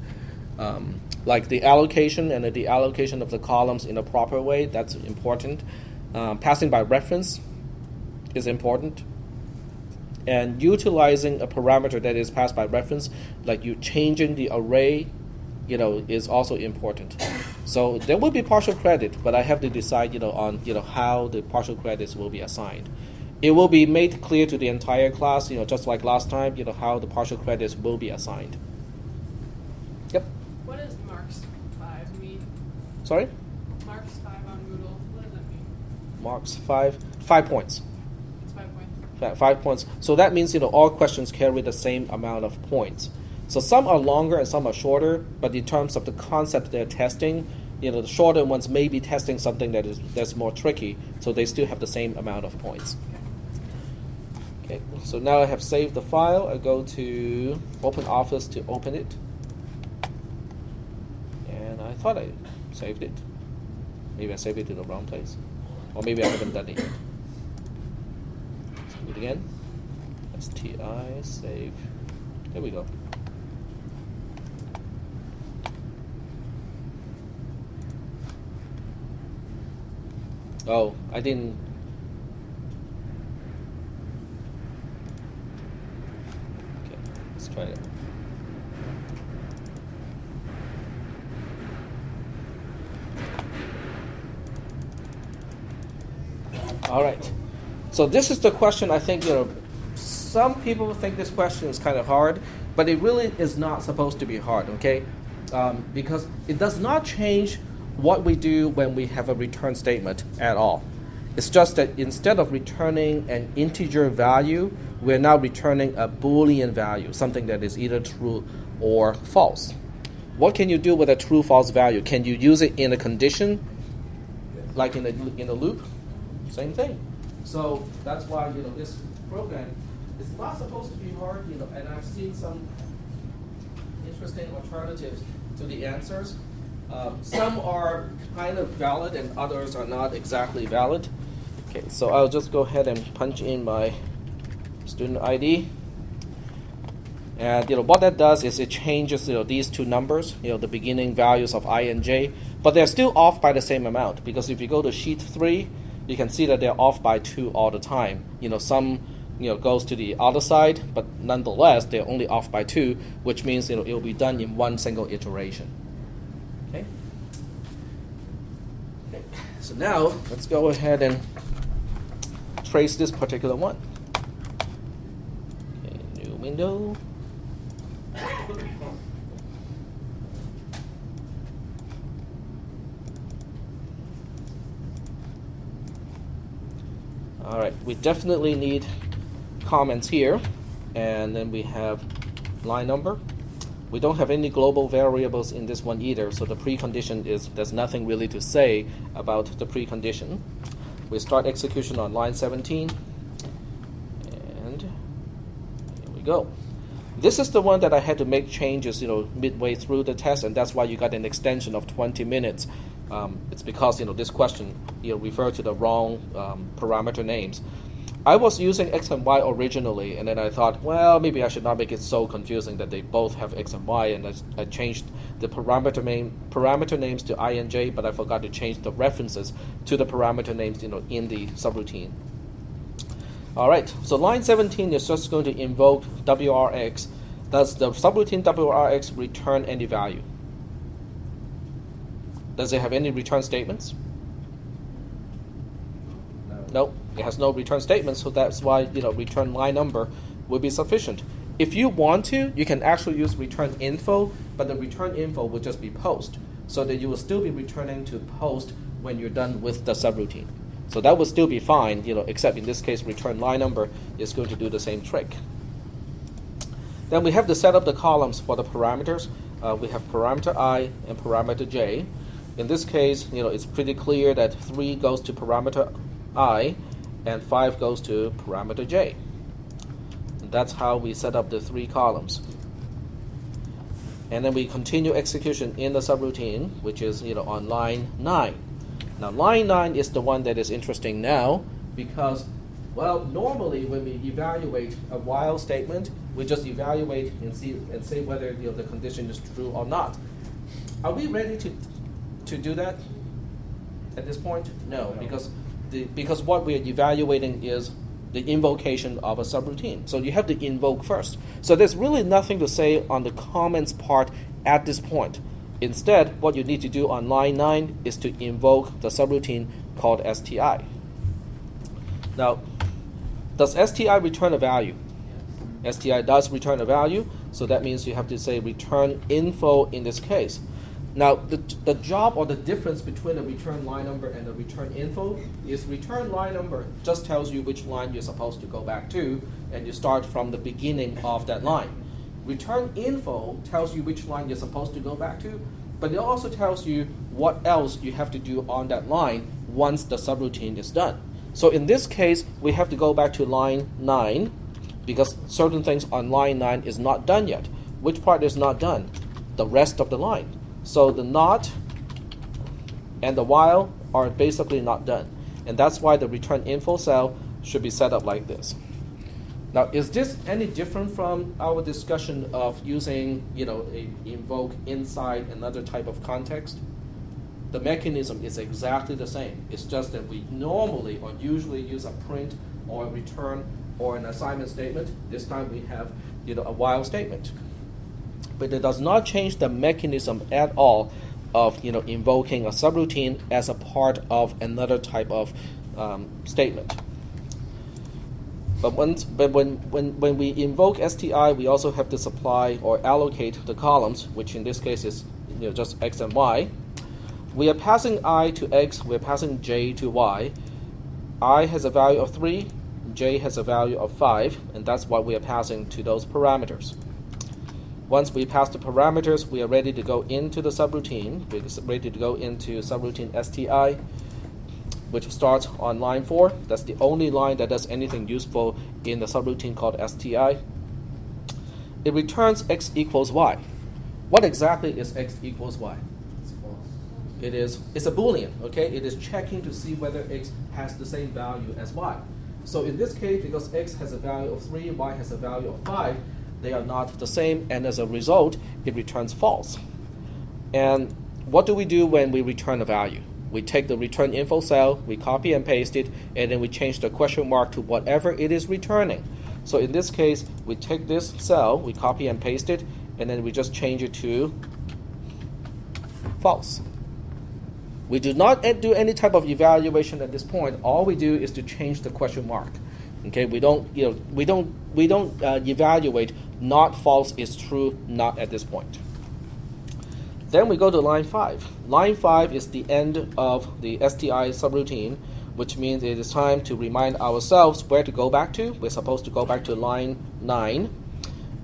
Speaker 1: Like the allocation and the deallocation of the columns in a proper way, that's important. Passing by reference is important. and utilizing a parameter that is passed by reference, like you changing the array, is also important. So there will be partial credit, but I have to decide, on how the partial credits will be assigned. It will be made clear to the entire class, just like last time, how the partial credits will be assigned. Yep.
Speaker 3: What does Marks 5 mean?
Speaker 1: Sorry?
Speaker 3: Marks 5 on Moodle, what does that mean?
Speaker 1: Marks 5 points.
Speaker 3: It's 5 points.
Speaker 1: 5 points. So that means all questions carry the same amount of points. So some are longer and some are shorter, but in terms of the concept they're testing, the shorter ones may be testing something that's more tricky, so they still have the same amount of points. Okay, so now I have saved the file. I go to Open Office to open it. And I thought I saved it. Maybe I saved it in the wrong place. Or maybe I haven't done it yet. Let's do it again. STI, save. There we go. Oh, I didn't. Okay, let's try it. All right. So this is the question. I think some people think this question is kind of hard, but it really is not supposed to be hard. Okay, because it does not change what we do when we have a return statement at all. It's just that instead of returning an integer value, we're now returning a Boolean value, something that is either true or false. What can you do with a true-false value? Can you use it in a condition, like in a loop? Same thing. So that's why this program is not supposed to be hard. And I've seen some interesting alternatives to the answers. Some are kind of valid and others are not exactly valid. Okay, so I'll just go ahead and punch in my student ID. And what that does is it changes these two numbers, the beginning values of I and j, but they're still off by the same amount, because if you go to sheet 3, you can see that they're off by 2 all the time. Some goes to the other side, but nonetheless they're only off by 2, which means it will be done in one single iteration. Okay. So now let's go ahead and trace this particular one. Okay, new window. All right, we definitely need comments here, and then we have line number. We don't have any global variables in this one either, so the precondition is there's nothing really to say about the precondition. We start execution on line 17, and here we go. This is the one that I had to make changes, midway through the test, and that's why you got an extension of 20 minutes. It's because this question referred to the wrong parameter names. I was using x and y originally, and then I thought, well, maybe I should not make it so confusing that they both have x and y, and I changed the parameter names to I and j, but I forgot to change the references to the parameter names in the subroutine. All right, so line 17 is just going to invoke WRX. Does the subroutine WRX return any value? Does it have any return statements? No, it has no return statements, so that's why return line number will be sufficient. If you want to, you can actually use return info, but the return info will just be post, so that you will still be returning to post when you're done with the subroutine. So that will still be fine, except in this case, return line number is going to do the same trick. Then we have to set up the columns for the parameters. We have parameter I and parameter j. In this case, it's pretty clear that 3 goes to parameter I and 5 goes to parameter j. And that's how we set up the 3 columns. And then we continue execution in the subroutine, which is on line 9. Now line 9 is the one that is interesting now because, well, normally when we evaluate a while statement, we just evaluate and say whether the condition is true or not. Are we ready to do that at this point? No, because what we are evaluating is the invocation of a subroutine. So you have to invoke first. So there's really nothing to say on the comments part at this point. Instead, what you need to do on line 9 is to invoke the subroutine called STI. Now, does STI return a value? STI does return a value, so that means you have to say return info in this case. Now, the job or the difference between a return line number and a return info is return line number just tells you which line you're supposed to go back to, and you start from the beginning of that line. Return info tells you which line you're supposed to go back to, but it also tells you what else you have to do on that line once the subroutine is done. So in this case, we have to go back to line 9 because certain things on line 9 is not done yet. Which part is not done? The rest of the line. So the not and the while are basically not done. And that's why the return info cell should be set up like this. Now, is this any different from our discussion of using, a invoke inside another type of context? The mechanism is exactly the same. It's just that we normally or usually use a print or a return or an assignment statement. This time we have, a while statement. But it does not change the mechanism at all of, invoking a subroutine as a part of another type of statement. But when we invoke STI, we also have to supply or allocate the columns, which in this case is just x and y. We are passing I to x, we are passing j to y. I has a value of 3, j has a value of 5, and that's what we are passing to those parameters. Once we pass the parameters, we are ready to go into the subroutine. We're ready to go into subroutine STI, which starts on line 4. That's the only line that does anything useful in the subroutine called STI. It returns x equals y. What exactly is x equals y? It's a Boolean, okay? It is checking to see whether x has the same value as y. So in this case, because x has a value of 3, y has a value of 5, they are not the same, and as a result, it returns false. And what do we do when we return a value? We take the return info cell, we copy and paste it, and then we change the question mark to whatever it is returning. So in this case, we take this cell, we copy and paste it, and then we just change it to false. We do not do any type of evaluation at this point. All we do is to change the question mark. Okay, we don't evaluate not false is true, not at this point. Then we go to line 5. Line 5 is the end of the STI subroutine, which means it is time to remind ourselves where to go back to. We're supposed to go back to line 9.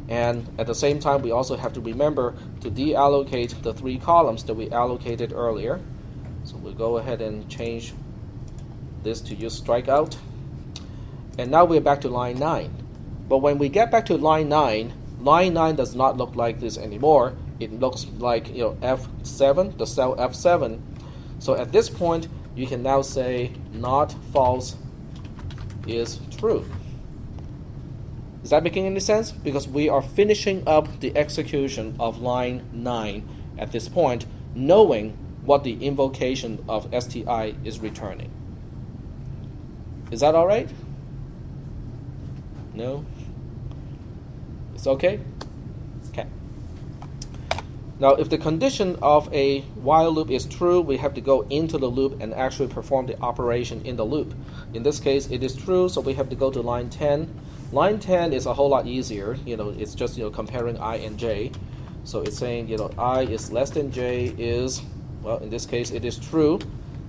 Speaker 1: And at the same time, we also have to remember to deallocate the 3 columns that we allocated earlier. So we'll go ahead and change this to use strikeout. And now we're back to line 9. But when we get back to line 9 does not look like this anymore. It looks like F7, the cell F7. So at this point, you can now say not false is true. Is that making any sense? Because we are finishing up the execution of line 9 at this point, knowing what the invocation of STI is returning. Is that all right? No? It's okay? Okay. Now, if the condition of a while loop is true, we have to go into the loop and actually perform the operation in the loop. In this case, it is true, so we have to go to line 10. Line 10 is a whole lot easier. It's just comparing I and j. So it's saying I is less than j is, well, in this case, it is true.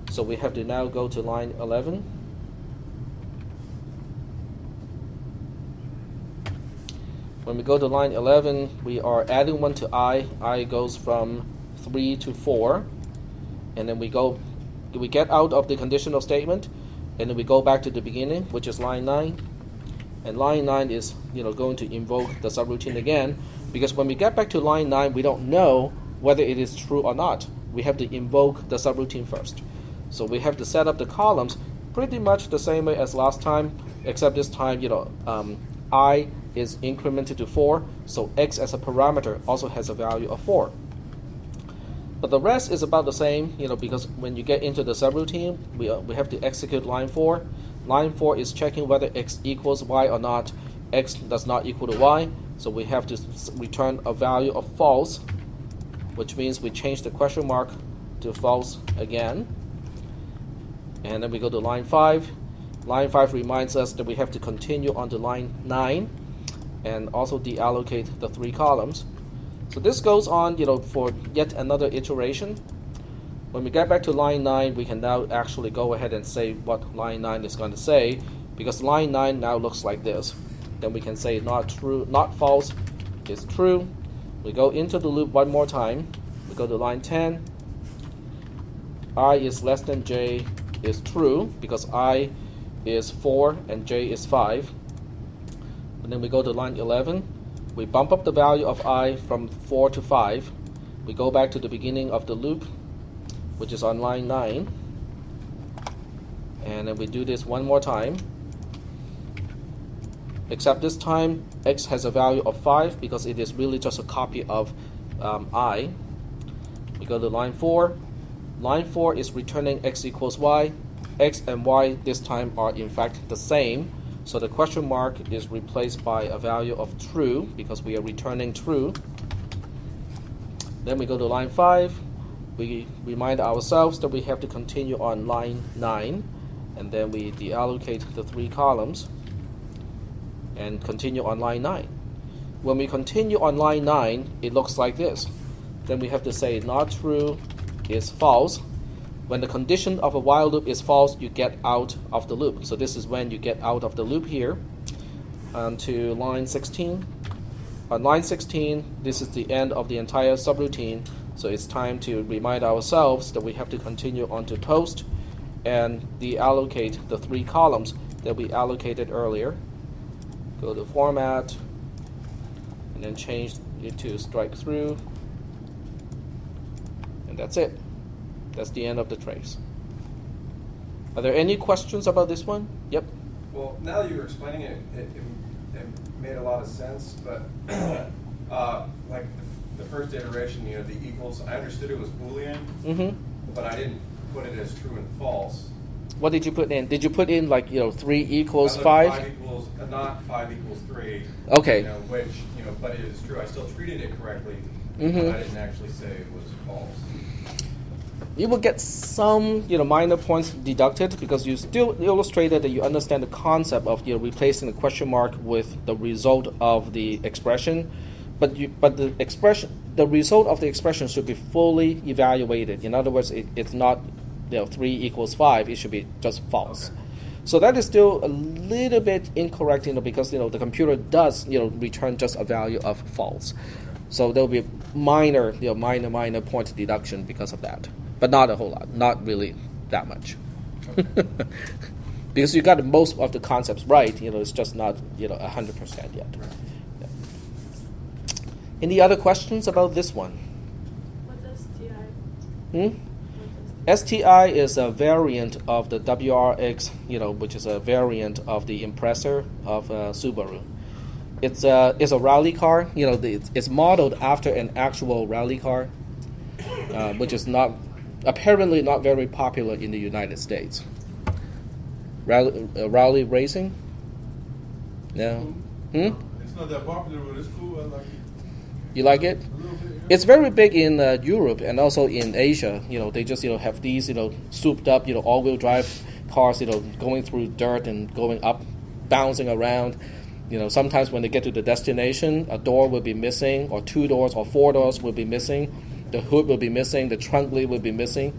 Speaker 1: So we have to now go to line 11. When we go to line 11, we are adding 1 to I. I goes from 3 to 4. And then we get out of the conditional statement, and then we go back to the beginning, which is line 9. And line 9 is going to invoke the subroutine again, because when we get back to line 9, we don't know whether it is true or not. We have to invoke the subroutine first. So we have to set up the columns pretty much the same way as last time, except this time, I is incremented to 4, so x as a parameter also has a value of 4. But the rest is about the same, because when you get into the subroutine, we have to execute line 4. Line 4 is checking whether x equals y or not. X does not equal to y, so we have to return a value of false, which means we change the question mark to false again. And then we go to line 5. Line 5 reminds us that we have to continue on to line 9 and also deallocate the 3 columns. So this goes on, for yet another iteration. When we get back to line 9, we can now actually go ahead and say what line 9 is going to say, because line 9 now looks like this. Then we can say not true, not false is true. We go into the loop one more time. We go to line 10. I is less than j is true because I is 4 and j is 5. And then we go to line 11. We bump up the value of I from 4 to 5. We go back to the beginning of the loop, which is on line 9. And then we do this one more time. Except this time, x has a value of 5 because it is really just a copy of I. We go to line 4. Line 4 is returning x equals y. X and y this time are in fact the same. So the question mark is replaced by a value of true because we are returning true. Then we go to line 5. We remind ourselves that we have to continue on line 9. And then we deallocate the 3 columns and continue on line 9. When we continue on line 9, it looks like this. Then we have to say not true is false. When the condition of a while loop is false, you get out of the loop. So this is when you get out of the loop here. To line 16. On line 16, this is the end of the entire subroutine. So it's time to remind ourselves that we have to continue on to post and deallocate the 3 columns that we allocated earlier. Go to format and then change it to strike through. And that's it. That's the end of the trace. Are there any questions about this one? Yep.
Speaker 2: Well, now that you were explaining it, it made a lot of sense, but like the first iteration, the equals, I understood it was Boolean, but I didn't put it as true and false.
Speaker 1: What did you put in? Did you put in 3 equals
Speaker 2: I
Speaker 1: 5?
Speaker 2: 5 equals, not 5 equals 3.
Speaker 1: Okay.
Speaker 2: Which, but it is true. I still treated it correctly, but I didn't actually say it was false.
Speaker 1: You will get some minor points deducted because you still illustrated that you understand the concept of replacing the question mark with the result of the expression, but the result of the expression should be fully evaluated. In other words, it's not 3 equals 5. It should be just false. Okay. So that is still a little bit incorrect, because the computer does return just a value of false. So there will be minor point deduction because of that. But not a whole lot, not really that much. Okay. Because you got most of the concepts right, it's just not 100% yet. Right. Yeah. Any other questions about this one?
Speaker 3: What's STI?
Speaker 1: STI is a variant of the WRX, which is a variant of the Impressor of Subaru. It's a rally car. It's modeled after an actual rally car, which is apparently not very popular in the United States. Rally racing? No.
Speaker 6: It's not that popular, but it's cool. I like it.
Speaker 1: You like it?
Speaker 6: A little bit, yeah.
Speaker 1: It's very big in Europe and also in Asia. They just have these souped up all-wheel drive cars going through dirt and going up, bouncing around. Sometimes when they get to the destination, a door will be missing, or 2 doors or 4 doors will be missing. The hood will be missing. The trunk lid will be missing.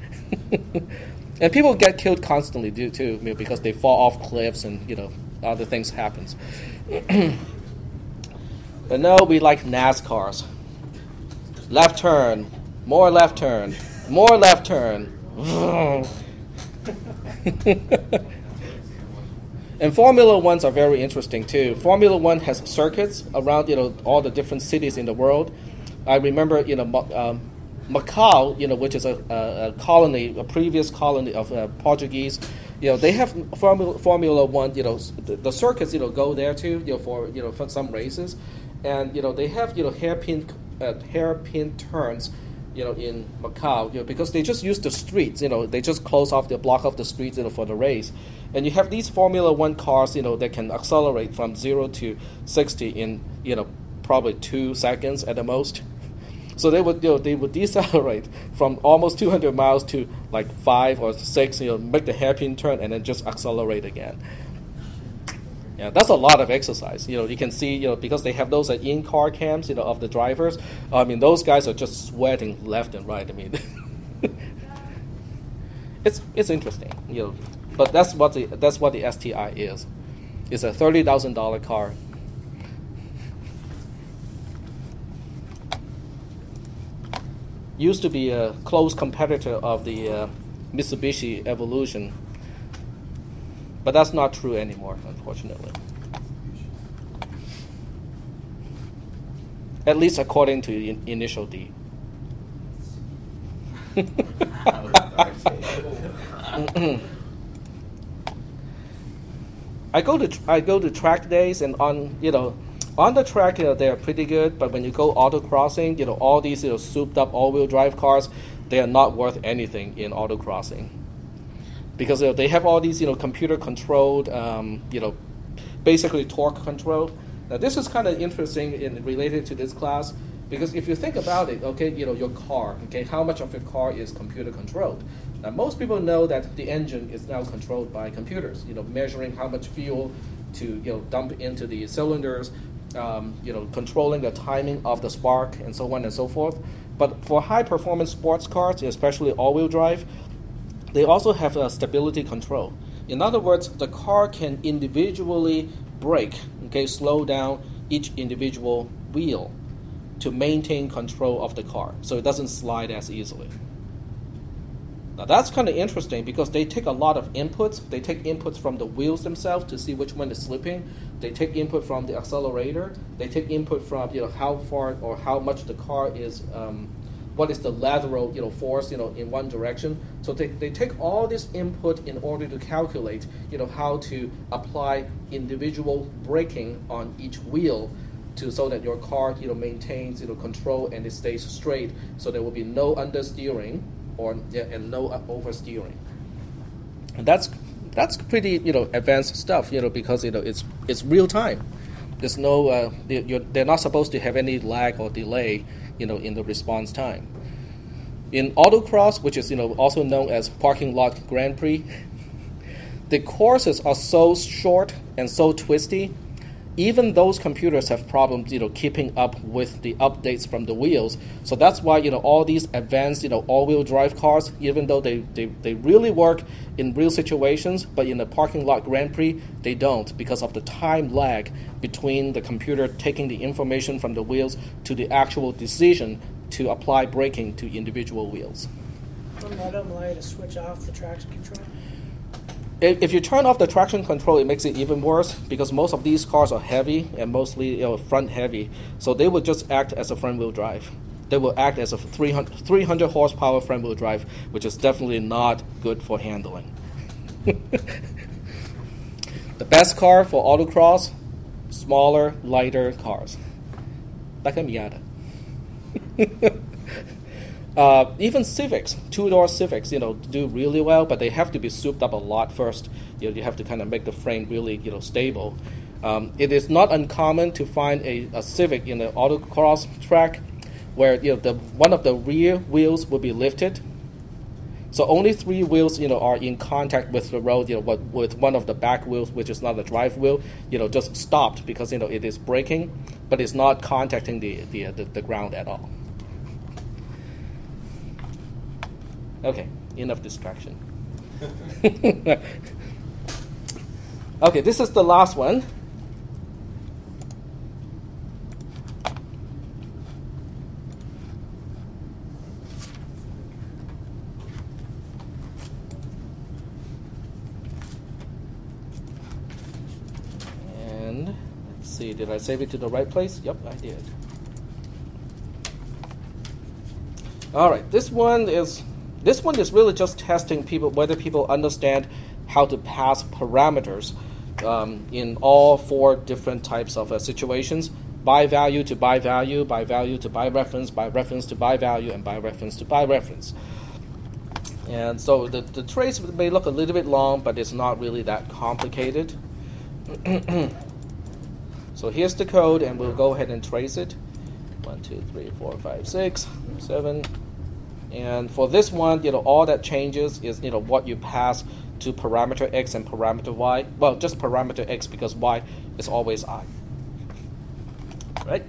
Speaker 1: And people get killed constantly too, because they fall off cliffs and other things happens. But no, we like NASCARs. Left turn, more left turn, more left turn. And Formula Ones are very interesting too. Formula One has circuits around all the different cities in the world. I remember Macau, which is a colony, a previous colony of Portuguese. They have Formula One. The circuits go there too. For some races, and they have hairpin turns. in Macau, because they just use the streets, they just block off the streets, for the race. And you have these Formula One cars, that can accelerate from 0 to 60 in, probably 2 seconds at the most. So they would decelerate from almost 200 miles to like 5 or 6, make the hairpin turn and then just accelerate again. Yeah, that's a lot of exercise. You can see, because they have those in-car cams, of the drivers. I mean, those guys are just sweating left and right. I mean, it's interesting, But that's what the STI is. It's a $30,000 car. Used to be a close competitor of the Mitsubishi Evolution. But that's not true anymore, unfortunately. At least according to Initial D. I go to track days, and on the track they are pretty good. But when you go autocrossing, all these souped up all-wheel drive cars, they are not worth anything in autocrossing. Because they have all these, computer-controlled, basically torque control. Now, this is kind of interesting related to this class, because if you think about it, okay, your car, okay, how much of your car is computer-controlled? Now, most people know that the engine is now controlled by computers, measuring how much fuel to, dump into the cylinders, controlling the timing of the spark, and so on and so forth. But for high-performance sports cars, especially all-wheel drive, they also have a stability control. In other words, the car can individually brake, slow down each individual wheel to maintain control of the car, so it doesn't slide as easily. Now that's kind of interesting because they take a lot of inputs. They take inputs from the wheels themselves to see which one is slipping. They take input from the accelerator. They take input from how far or how much the car is. What is the lateral force in one direction? So they take all this input in order to calculate how to apply individual braking on each wheel so that your car maintains control and it stays straight, so there will be no understeering and no oversteering. And that's pretty advanced stuff because it's real time. There's no they're not supposed to have any lag or delay in the response time. In Autocross, which is also known as parking lot Grand Prix, the courses are so short and so twisty. Even those computers have problems keeping up with the updates from the wheels. So that's why all these advanced all-wheel drive cars, even though they really work in real situations, but in the parking lot Grand Prix they don't, because of the time lag between the computer taking the information from the wheels to the actual decision to apply braking to individual wheels.
Speaker 7: Wouldn't that allow you to switch off the traction control?
Speaker 1: If you turn off the traction control, it makes it even worse because most of these cars are heavy and mostly front heavy. So they will just act as a front wheel drive. They will act as a 300 horsepower front wheel drive, which is definitely not good for handling. The best car for autocross, smaller, lighter cars. Like a Miata. Even Civics, two-door Civics, do really well, but they have to be souped up a lot first. You have to kind of make the frame really, stable. It is not uncommon to find a Civic in an autocross track where one of the rear wheels will be lifted. So only 3 wheels, are in contact with the road. With one of the back wheels, which is not a drive wheel, just stopped because it is braking, but it's not contacting the ground at all. Okay, enough distraction. Okay, this is the last one. And let's see, did I save it to the right place? Yep, I did. All right, this one is really just testing whether people understand how to pass parameters in all 4 different types of situations. by value to by value, by value to by reference to by value, and by reference to by reference. And so the trace may look a little bit long, but it's not really that complicated. So here's the code, and we'll go ahead and trace it. 1, 2, 3, 4, 5, 6, 7. And for this one, all that changes is what you pass to parameter x and parameter y. Well, just parameter x because y is always I. Right?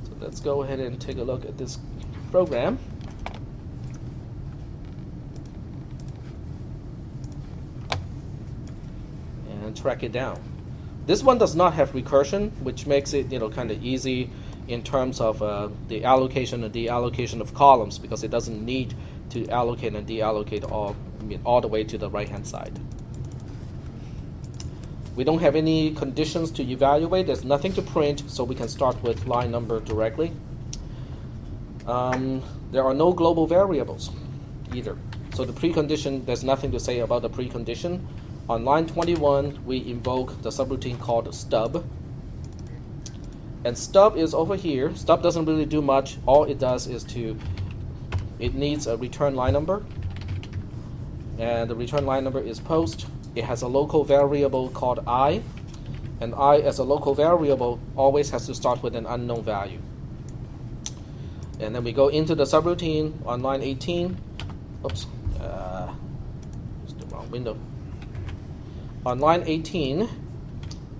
Speaker 1: So let's go ahead and take a look at this program. And track it down. This one does not have recursion, which makes it kind of easy in terms of the allocation and deallocation of columns, because it doesn't need to allocate and deallocate all the way to the right hand side. We don't have any conditions to evaluate. There's nothing to print, so we can start with line number directly. There are no global variables either. So the precondition, there's nothing to say about the precondition. On line 21, we invoke the subroutine called stub. And stub is over here. Stub doesn't really do much. All it does is it needs a return line number. And the return line number is post. It has a local variable called I. And I, as a local variable, always has to start with an unknown value. And then we go into the subroutine on line 18. Oops. It's the wrong window. On line 18,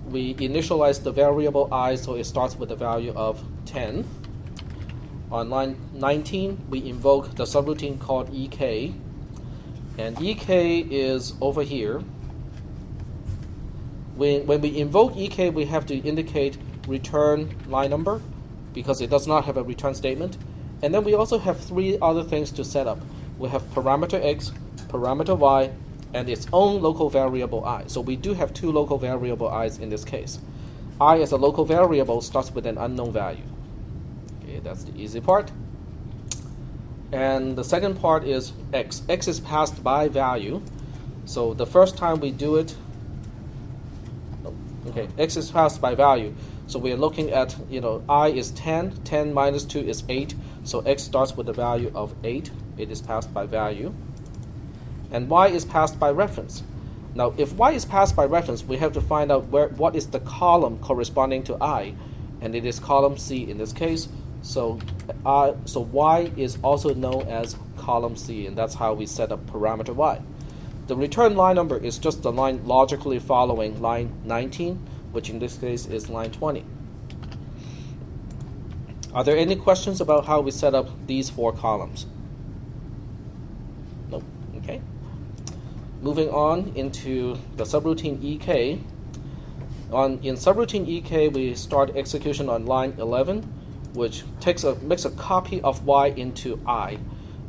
Speaker 1: we initialize the variable I, so it starts with a value of 10. On line 19, we invoke the subroutine called EK. And EK is over here. When we invoke EK, we have to indicate return line number because it does not have a return statement. And then we also have three other things to set up. We have parameter x, parameter y, and its own local variable I. So we do have two local variable i's in this case. I as a local variable starts with an unknown value. Okay, that's the easy part. And the second part is x. X is passed by value. So the first time we do it, x is passed by value. So we are looking at, I is 10, 10 minus 2 is 8. So x starts with a value of 8. It is passed by value. And y is passed by reference. Now, if y is passed by reference, we have to find out what is the column corresponding to I, and it is column C in this case. So y is also known as column C, and that's how we set up parameter y. The return line number is just the line logically following line 19, which in this case is line 20. Are there any questions about how we set up these four columns? Nope. Okay. Moving on into the subroutine EK. In subroutine EK, we start execution on line 11, which makes a copy of y into I.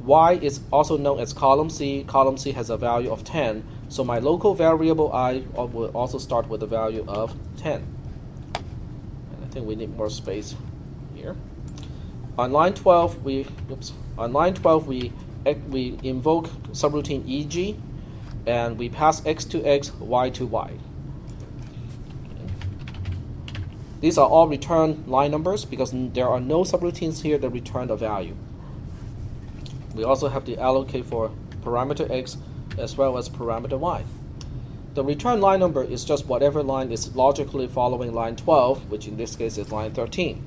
Speaker 1: Y is also known as column C. Column C has a value of 10, so my local variable I will also start with a value of 10. And I think we need more space here. On line 12, we invoke subroutine EG, and we pass x to x, y to y. These are all return line numbers because there are no subroutines here that return a value. We also have to allocate for parameter x as well as parameter y. The return line number is just whatever line is logically following line 12, which in this case is line 13.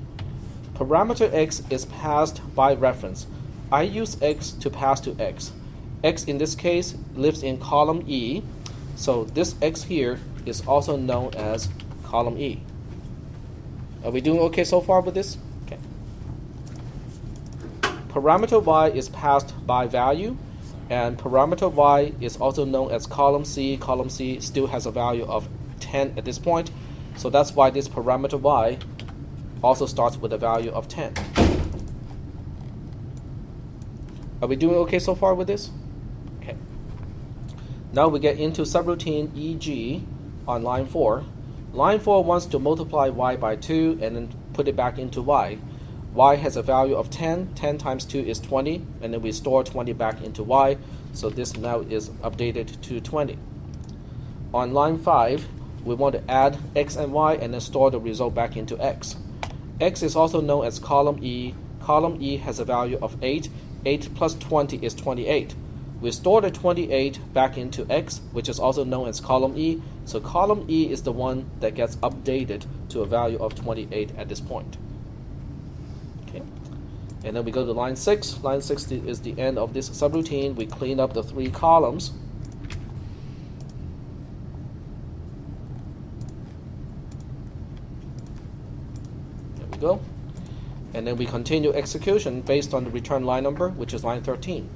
Speaker 1: Parameter x is passed by reference. I use x to pass to x. X in this case lives in column E, so this x here is also known as column E. Are we doing okay so far with this? Okay. Parameter y is passed by value, and parameter y is also known as column C. Column C still has a value of 10 at this point, so that's why this parameter y also starts with a value of 10. Are we doing okay so far with this? Okay. Now we get into subroutine EG on line 4. Line 4 wants to multiply y by 2 and then put it back into y. Y has a value of 10. 10 times 2 is 20, and then we store 20 back into y, so this now is updated to 20. On line 5, we want to add x and y and then store the result back into x. X is also known as column E. Column E has a value of 8. 8 plus 20 is 28. We store the 28 back into X, which is also known as column E. So column E is the one that gets updated to a value of 28 at this point. Okay. And then we go to line 6. Line 6 is the end of this subroutine. We clean up the 3 columns. There we go. And then we continue execution based on the return line number, which is line 13.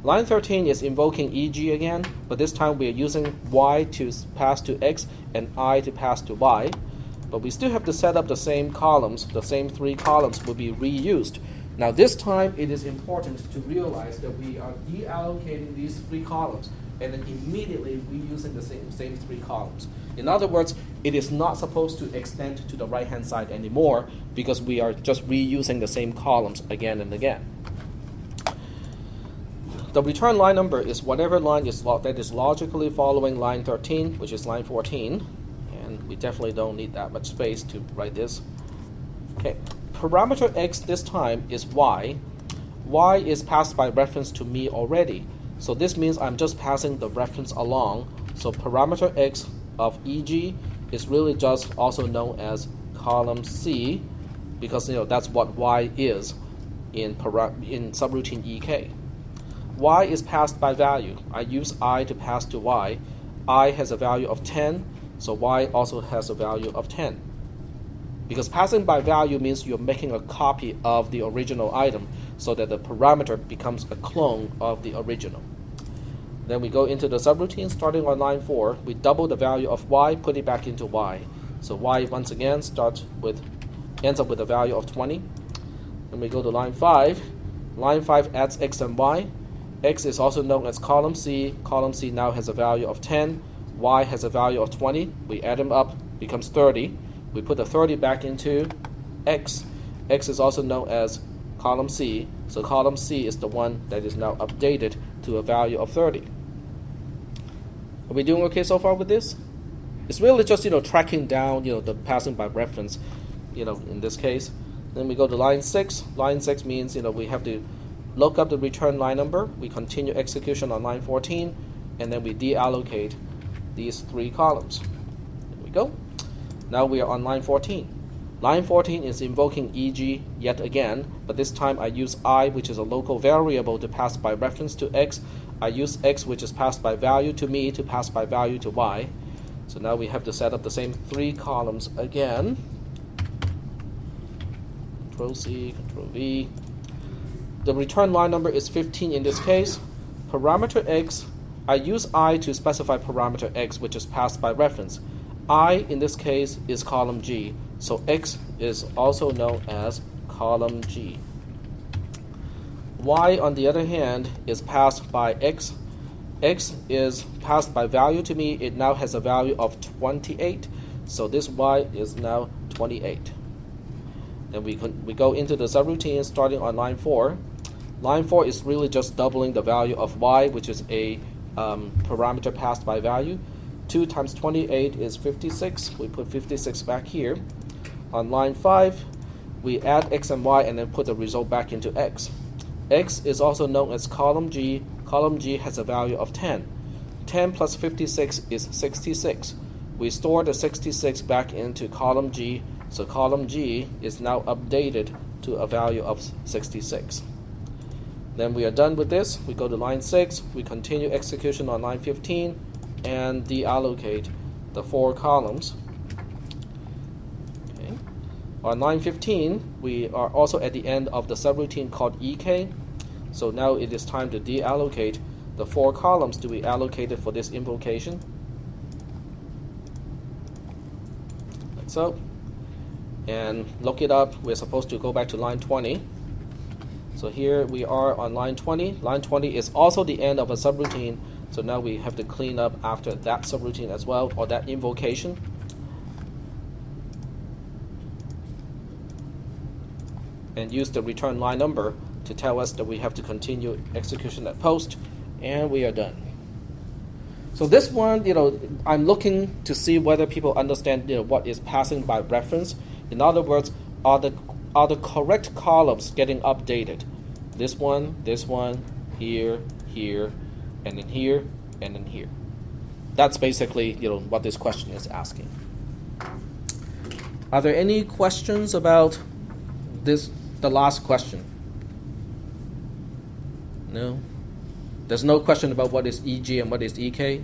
Speaker 1: Line 13 is invoking EG again, but this time we are using Y to pass to X and I to pass to Y. But we still have to set up the same columns. The same 3 columns will be reused. Now this time it is important to realize that we are deallocating these 3 columns and then immediately reusing the same 3 columns. In other words, it is not supposed to extend to the right-hand side anymore because we are just reusing the same columns again and again. The return line number is whatever line that is logically following line 13, which is line 14. And we definitely don't need that much space to write this. Okay, parameter X this time is Y. Y is passed by reference to me already. So this means I'm just passing the reference along. So parameter X of EG is really just also known as column C because that's what Y is in subroutine EK. Y is passed by value. I use I to pass to Y. I has a value of 10, so Y also has a value of 10. Because passing by value means you're making a copy of the original item so that the parameter becomes a clone of the original. Then we go into the subroutine starting on line 4. We double the value of Y, put it back into Y. So Y once again ends up with a value of 20. Then we go to line 5. Line 5 adds X and Y. X is also known as column C. Column C now has a value of 10. Y has a value of 20. We add them up, becomes 30. We put the 30 back into X. X is also known as column C. So column C is the one that is now updated to a value of 30. Are we doing okay so far with this? It's really just tracking down the passing by reference in this case. Then we go to line 6. Line 6 means we have to look up the return line number. We continue execution on line 14, and then we deallocate these 3 columns. There we go. Now we are on line 14. Line 14 is invoking EG yet again, but this time I use I, which is a local variable, to pass by reference to X. I use X, which is passed by value to me, to pass by value to Y. So now we have to set up the same 3 columns again. Control C, Control V. The return line number is 15 in this case. Parameter X, I use I to specify parameter X, which is passed by reference. I, in this case, is column G. So X is also known as column G. Y, on the other hand, is passed by X. X is passed by value to me. It now has a value of 28. So this Y is now 28. Then we go into the subroutine starting on line 4. Line 4 is really just doubling the value of Y, which is a parameter passed by value. 2 times 28 is 56. We put 56 back here. On line 5, we add X and Y and then put the result back into X. X is also known as column G. Column G has a value of 10. 10 plus 56 is 66. We store the 66 back into column G, so column G is now updated to a value of 66. Then we are done with this. We go to line 6. We continue execution on line 15 and deallocate the 4 columns. Okay. On line 15, we are also at the end of the subroutine called EK. So now it is time to deallocate the 4 columns to be allocated for this invocation. Like so. And look it up. We're supposed to go back to line 20. So here we are on line 20. Line 20 is also the end of a subroutine. So now we have to clean up after that subroutine as well, or that invocation. And use the return line number to tell us that we have to continue execution at post, and we are done. So this one, I'm looking to see whether people understand, what is passing by reference. In other words, are the correct columns getting updated? This one, here, here, and then here, and then here. That's basically what this question is asking. Are there any questions about this? The last question. No. There's no question about what is EG and what is EK.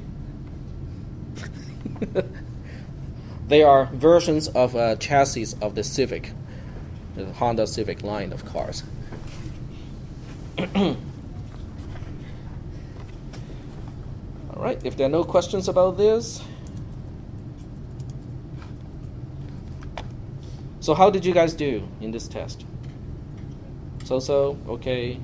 Speaker 1: They are versions of chassis of the Civic, the Honda Civic line of cars. All right, if there are no questions about this. So how did you guys do in this test? So, okay.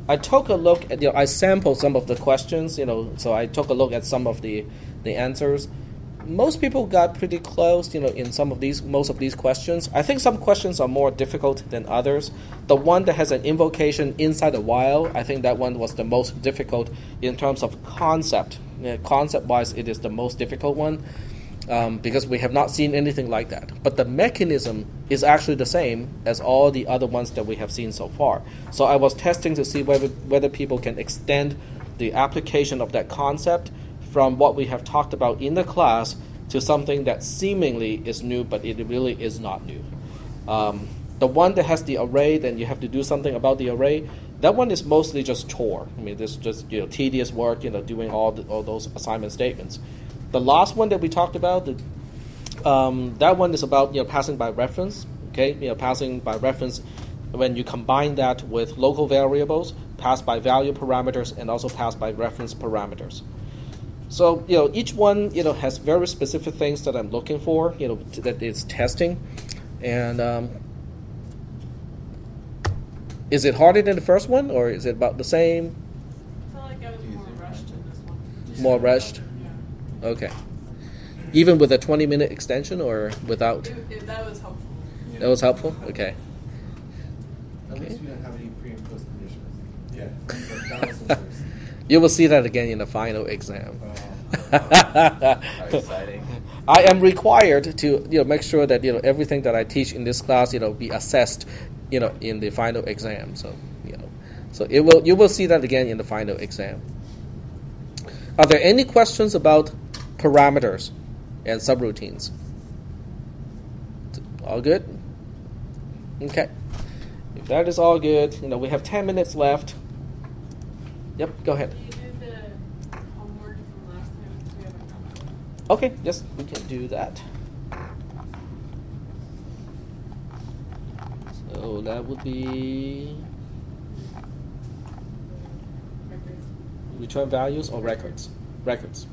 Speaker 1: I took a look at, I sampled some of the questions, so I took a look at some of the answers. Most people got pretty close, in most of these questions. I think some questions are more difficult than others. The one that has an invocation inside a while, I think that one was the most difficult in terms of concept. Concept-wise, it is the most difficult one. Because we have not seen anything like that. But the mechanism is actually the same as all the other ones that we have seen so far. So I was testing to see whether people can extend the application of that concept from what we have talked about in the class to something that seemingly is new, but it really is not new. The one that has the array, then you have to do something about the array. That one is mostly just chore. I mean, this is just tedious work, doing all those assignment statements. The last one that we talked about, that one is about passing by reference. Okay, passing by reference when you combine that with local variables, pass by value parameters, and also pass by reference parameters. So each one has very specific things that I'm looking for. That it's testing, and is it harder than the first one, or is it about the same?
Speaker 3: I feel like I was more rushed in this one.
Speaker 1: More rushed. Okay. Even with a 20-minute extension or without?
Speaker 3: That was helpful.
Speaker 1: Yeah. That was helpful? Okay.
Speaker 4: At least we don't have any pre and post conditions. Yeah.
Speaker 1: You will see that again in the final exam.
Speaker 5: How exciting.
Speaker 1: I am required to make sure that everything that I teach in this class be assessed in the final exam. So so you will see that again in the final exam. Are there any questions about parameters and subroutines? All good? Okay. If that is all good, we have 10 minutes left. Yep, go ahead.
Speaker 3: Can you do the homework from last time? Because we haven't done that one.
Speaker 1: Okay, yes, we can do that. So that would be return values or records? Records.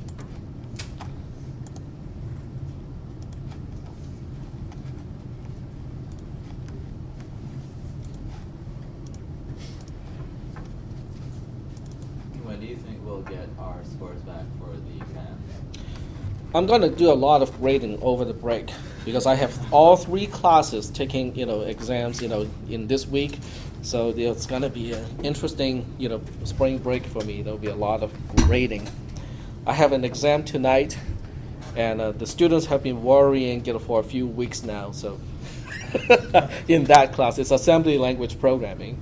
Speaker 5: When do you think we'll get our scores back for the exam?
Speaker 1: I'm going to do a lot of grading over the break because I have all 3 classes taking exams in this week. So it's going to be an interesting spring break for me. There'll be a lot of grading. I have an exam tonight, and the students have been worrying for a few weeks now. So in that class, it's assembly language programming,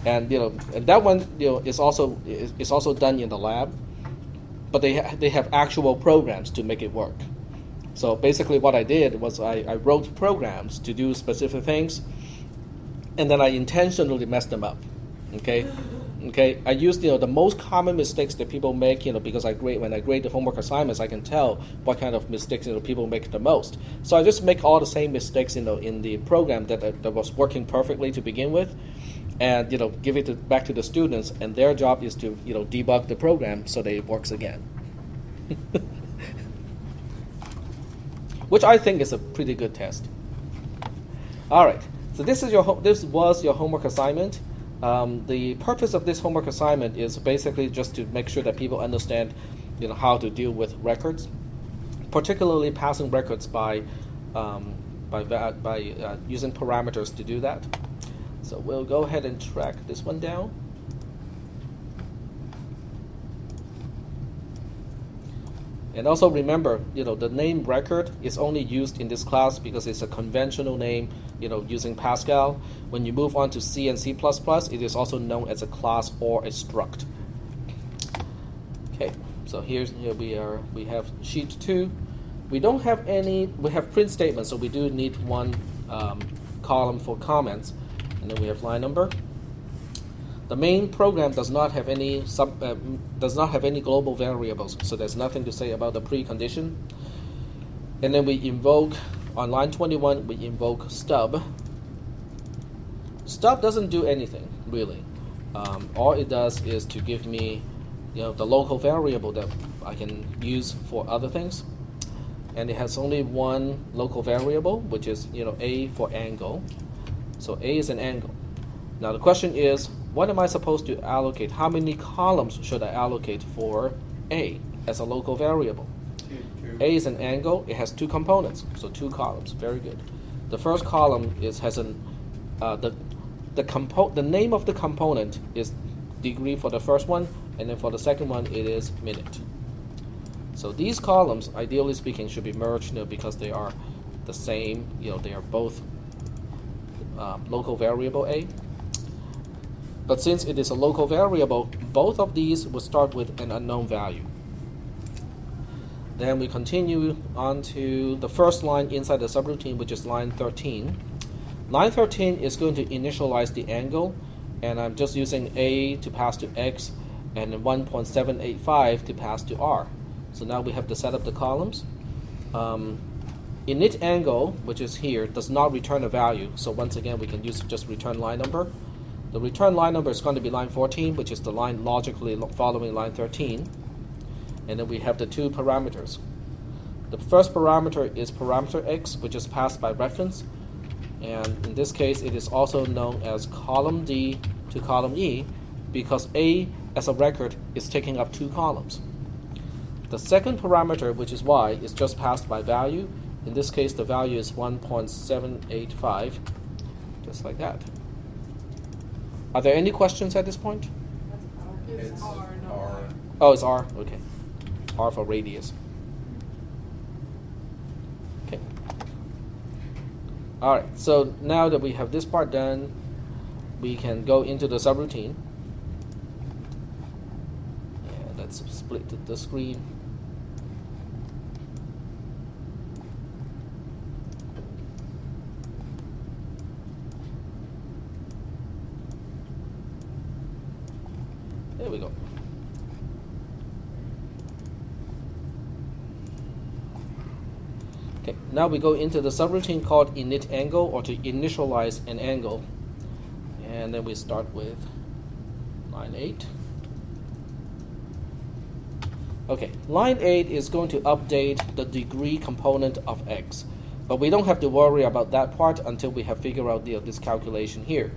Speaker 1: and and that one is also done in the lab, but they have actual programs to make it work. So basically, what I did was I wrote programs to do specific things, and then I intentionally messed them up. Okay, I used the most common mistakes that people make, because when I grade the homework assignments, I can tell what kind of mistakes people make the most. So I just make all the same mistakes in the program that was working perfectly to begin with, and give it back to the students, and their job is to debug the program so that it works again. Which I think is a pretty good test. All right, so this was your homework assignment. The purpose of this homework assignment is basically just to make sure that people understand, how to deal with records, particularly passing records by using parameters to do that. So we'll go ahead and track this one down. And also remember, the name record is only used in this class because it's a conventional name, using Pascal. When you move on to C and C++, it is also known as a class or a struct. Okay, so here we have sheet 2. We don't have any, we have print statements, so we do need one column for comments, and then we have line number. The main program does not have any global variables, so there's nothing to say about the precondition. And then we invoke on line 21. We invoke stub. Stub doesn't do anything really. All it does is to give me, the local variable that I can use for other things. And it has only one local variable, which is a for angle. So a is an angle. Now the question is, what am I supposed to allocate? How many columns should I allocate for a as a local variable?
Speaker 2: Two.
Speaker 1: A is an angle. It has 2 components, so 2 columns. Very good. The first column has the name of the component is degree for the first one, and then for the second one it is minute. So these columns, ideally speaking, should be merged, because they are the same. They are both local variable a. But since it is a local variable, both of these will start with an unknown value. Then we continue on to the first line inside the subroutine, which is line 13. Line 13 is going to initialize the angle, and I'm just using a to pass to x, and 1.785 to pass to r. So now we have to set up the columns. Init angle, which is here, does not return a value, so once again we can use just return line number. The return line number is going to be line 14, which is the line logically following line 13. And then we have the 2 parameters. The first parameter is parameter x, which is passed by reference. And in this case, it is also known as column D to column E, because A as a record is taking up 2 columns. The second parameter, which is y, is just passed by value. In this case, the value is 1.785, just like that. Are there any questions at this point?
Speaker 2: It's
Speaker 3: R, no
Speaker 2: R.
Speaker 1: Oh, it's R? Okay. R for radius. Okay. All right, so now that we have this part done, we can go into the subroutine. And let's split the screen. There we go. Okay, now we go into the subroutine called init angle, or to initialize an angle. And then we start with line 8. Okay, line 8 is going to update the degree component of x. But we don't have to worry about that part until we have figured out this calculation here.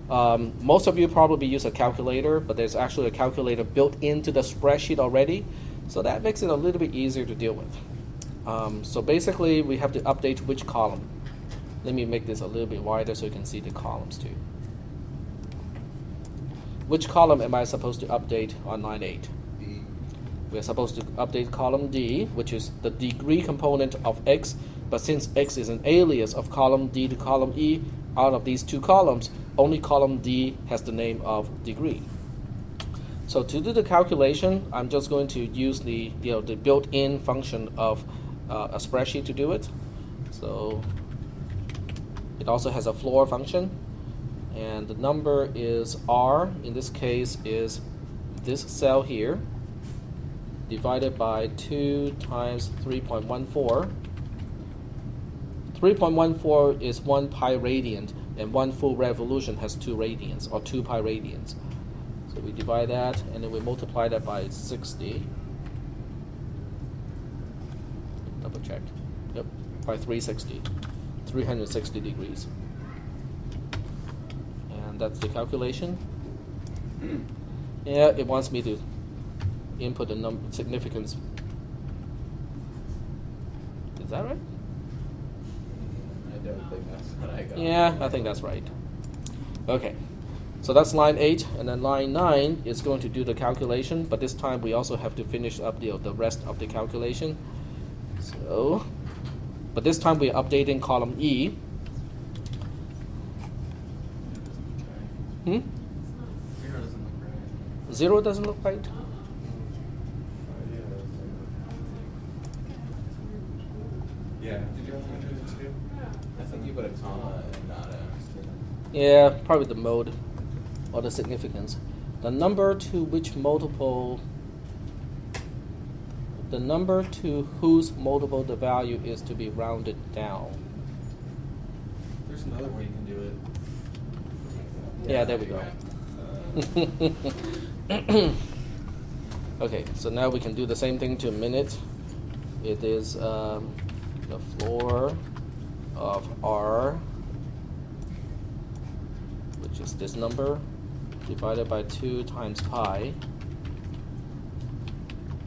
Speaker 1: Most of you probably use a calculator, but there's actually a calculator built into the spreadsheet already, so that makes it a little bit easier to deal with. So basically, we have to update which column. Let me make this a little bit wider so you can see the columns too. Which column am I supposed to update on line 8?
Speaker 2: D.
Speaker 1: We're supposed to update column D, which is the degree component of x, but since x is an alias of column D to column E, out of these 2 columns, only column D has the name of degree. So to do the calculation, I'm just going to use the built-in function of a spreadsheet to do it. So it also has a floor function, and the number is R. In this case, is this cell here divided by 2 times 3.14. 3.14 is 1 pi radian, and 1 full revolution has 2 radians, or 2 pi radians. So we divide that, and then we multiply that by 60. Double check. Yep, by 360 degrees. And that's the calculation. Yeah, it wants me to input the significance. Is that right?
Speaker 5: I don't think that's what I got.
Speaker 1: Yeah, I think that's right. Okay. So that's line 8, and then line 9 is going to do the calculation, but this time we also have to finish up the rest of the calculation. So, but this time we're updating column E. Hmm?
Speaker 4: 0 doesn't look right.
Speaker 1: 0 doesn't look right?
Speaker 2: Yeah, did you have to enter the 2?
Speaker 5: I think you put a comma and not a.
Speaker 1: Yeah, probably the mode or the significance. The number to which multiple, the number to whose multiple the value is to be rounded down.
Speaker 4: There's another way you can do it.
Speaker 1: Yeah, there we go. Okay, so now we can do the same thing to minute. It is the floor of R, which is this number, divided by 2 times pi,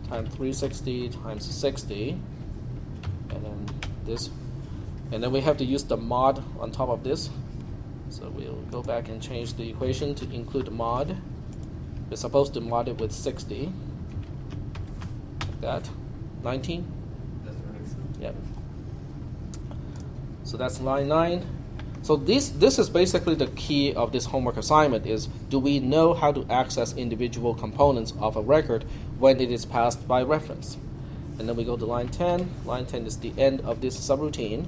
Speaker 1: times 360 times 60, and then this, and then we have to use the mod on top of this. So we'll go back and change the equation to include mod. We're supposed to mod it with 60. Like that. 19?
Speaker 4: That's right.
Speaker 1: Yep. So that's line 9. So this is basically the key of this homework assignment is, do we know how to access individual components of a record when it is passed by reference? And then we go to line 10. Line 10 is the end of this subroutine.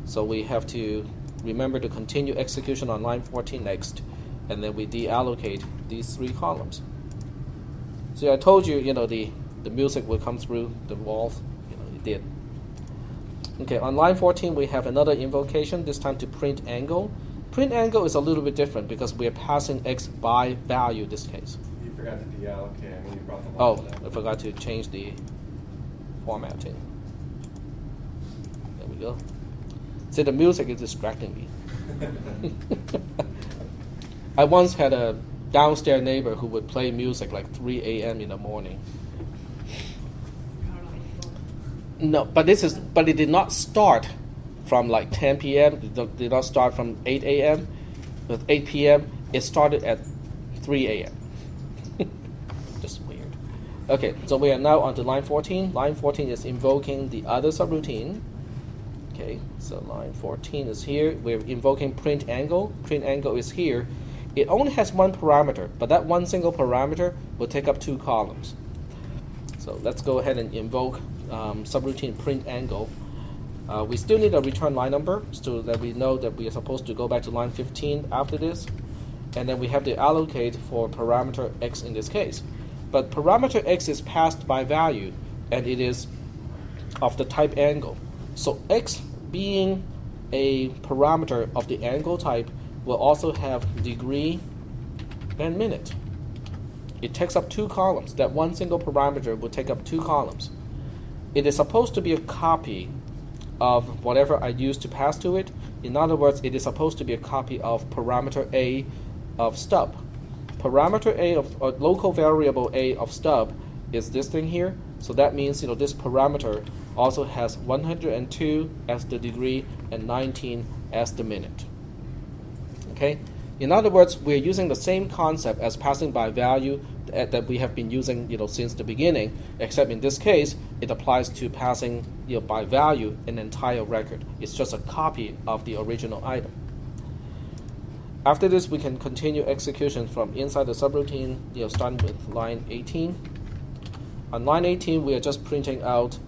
Speaker 1: So we have to remember to continue execution on line 14 next. And then we deallocate these 3 columns. So I told you, the music will come through the walls. It did. Okay, on line 14 we have another invocation, this time to print angle. Print angle is a little bit different because we are passing x by value in this case.
Speaker 2: You forgot to deallocate. I mean, you brought the
Speaker 1: Oh,
Speaker 2: line down.
Speaker 1: I forgot to change the formatting. There we go. See, the music is distracting me. I once had a downstairs neighbor who would play music like 3 a.m. in the morning. No, but it did not start from like 10 p.m. It did not start from 8 a.m. With 8 p.m. It started at 3 a.m. Just weird. Okay, so we are now on to line 14. Line 14 is invoking the other subroutine. Okay, so line 14 is here. We're invoking print angle. Print angle is here. It only has one parameter, but that one single parameter will take up 2 columns. So let's go ahead and invoke subroutine print angle. We still need a return line number so that we know that we are supposed to go back to line 15 after this. And then we have to allocate for parameter x in this case. But parameter x is passed by value, and it is of the type angle. So x being a parameter of the angle type will also have degree and minute. It takes up 2 columns. That one single parameter will take up 2 columns. It is supposed to be a copy of whatever I used to pass to it. In other words, it is supposed to be a copy of parameter A of stub. Parameter A of or local variable A of stub is this thing here. So that means this parameter also has 102 as the degree and 19 as the minute. Okay. In other words, we're using the same concept as passing by value that we have been using since the beginning, except in this case it applies to passing by value an entire record. It's just a copy of the original item. After this, we can continue execution from inside the subroutine, starting with line 18. On line 18, we are just printing out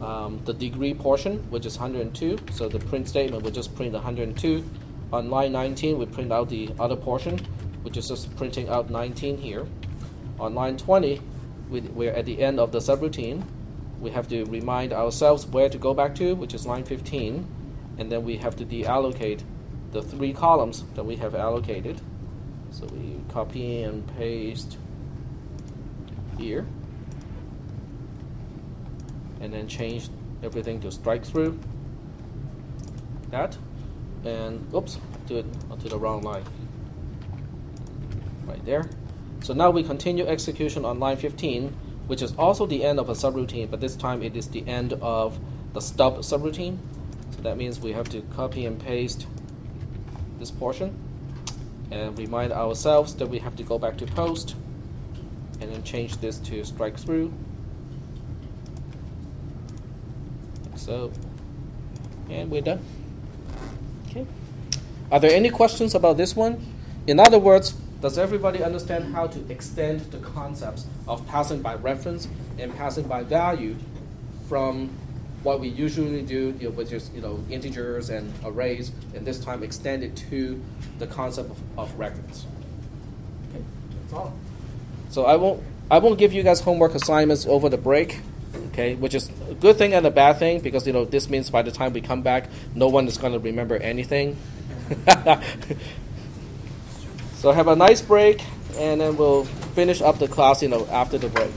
Speaker 1: the degree portion, which is 102. So the print statement will just print 102. On line 19, we print out the other portion, which is just printing out 19 here. On line 20, we're at the end of the subroutine. We have to remind ourselves where to go back to, which is line 15. And then we have to deallocate the 3 columns that we have allocated. So we copy and paste here. And then change everything to strike through. That. And oops, do it onto the wrong line. Right there. So now we continue execution on line 15, which is also the end of a subroutine, but this time it is the end of the stub subroutine. So that means we have to copy and paste this portion and remind ourselves that we have to go back to post and then change this to strike through. Like so. And we're done. Okay. Are there any questions about this one? In other words, does everybody understand how to extend the concepts of passing by reference and passing by value from what we usually do, which is integers and arrays, and this time extend it to the concept of records? Okay, that's all. So I won't give you guys homework assignments over the break. Okay, which is a good thing and a bad thing, because this means by the time we come back, no one is going to remember anything. So have a nice break, and then we'll finish up the class after the break.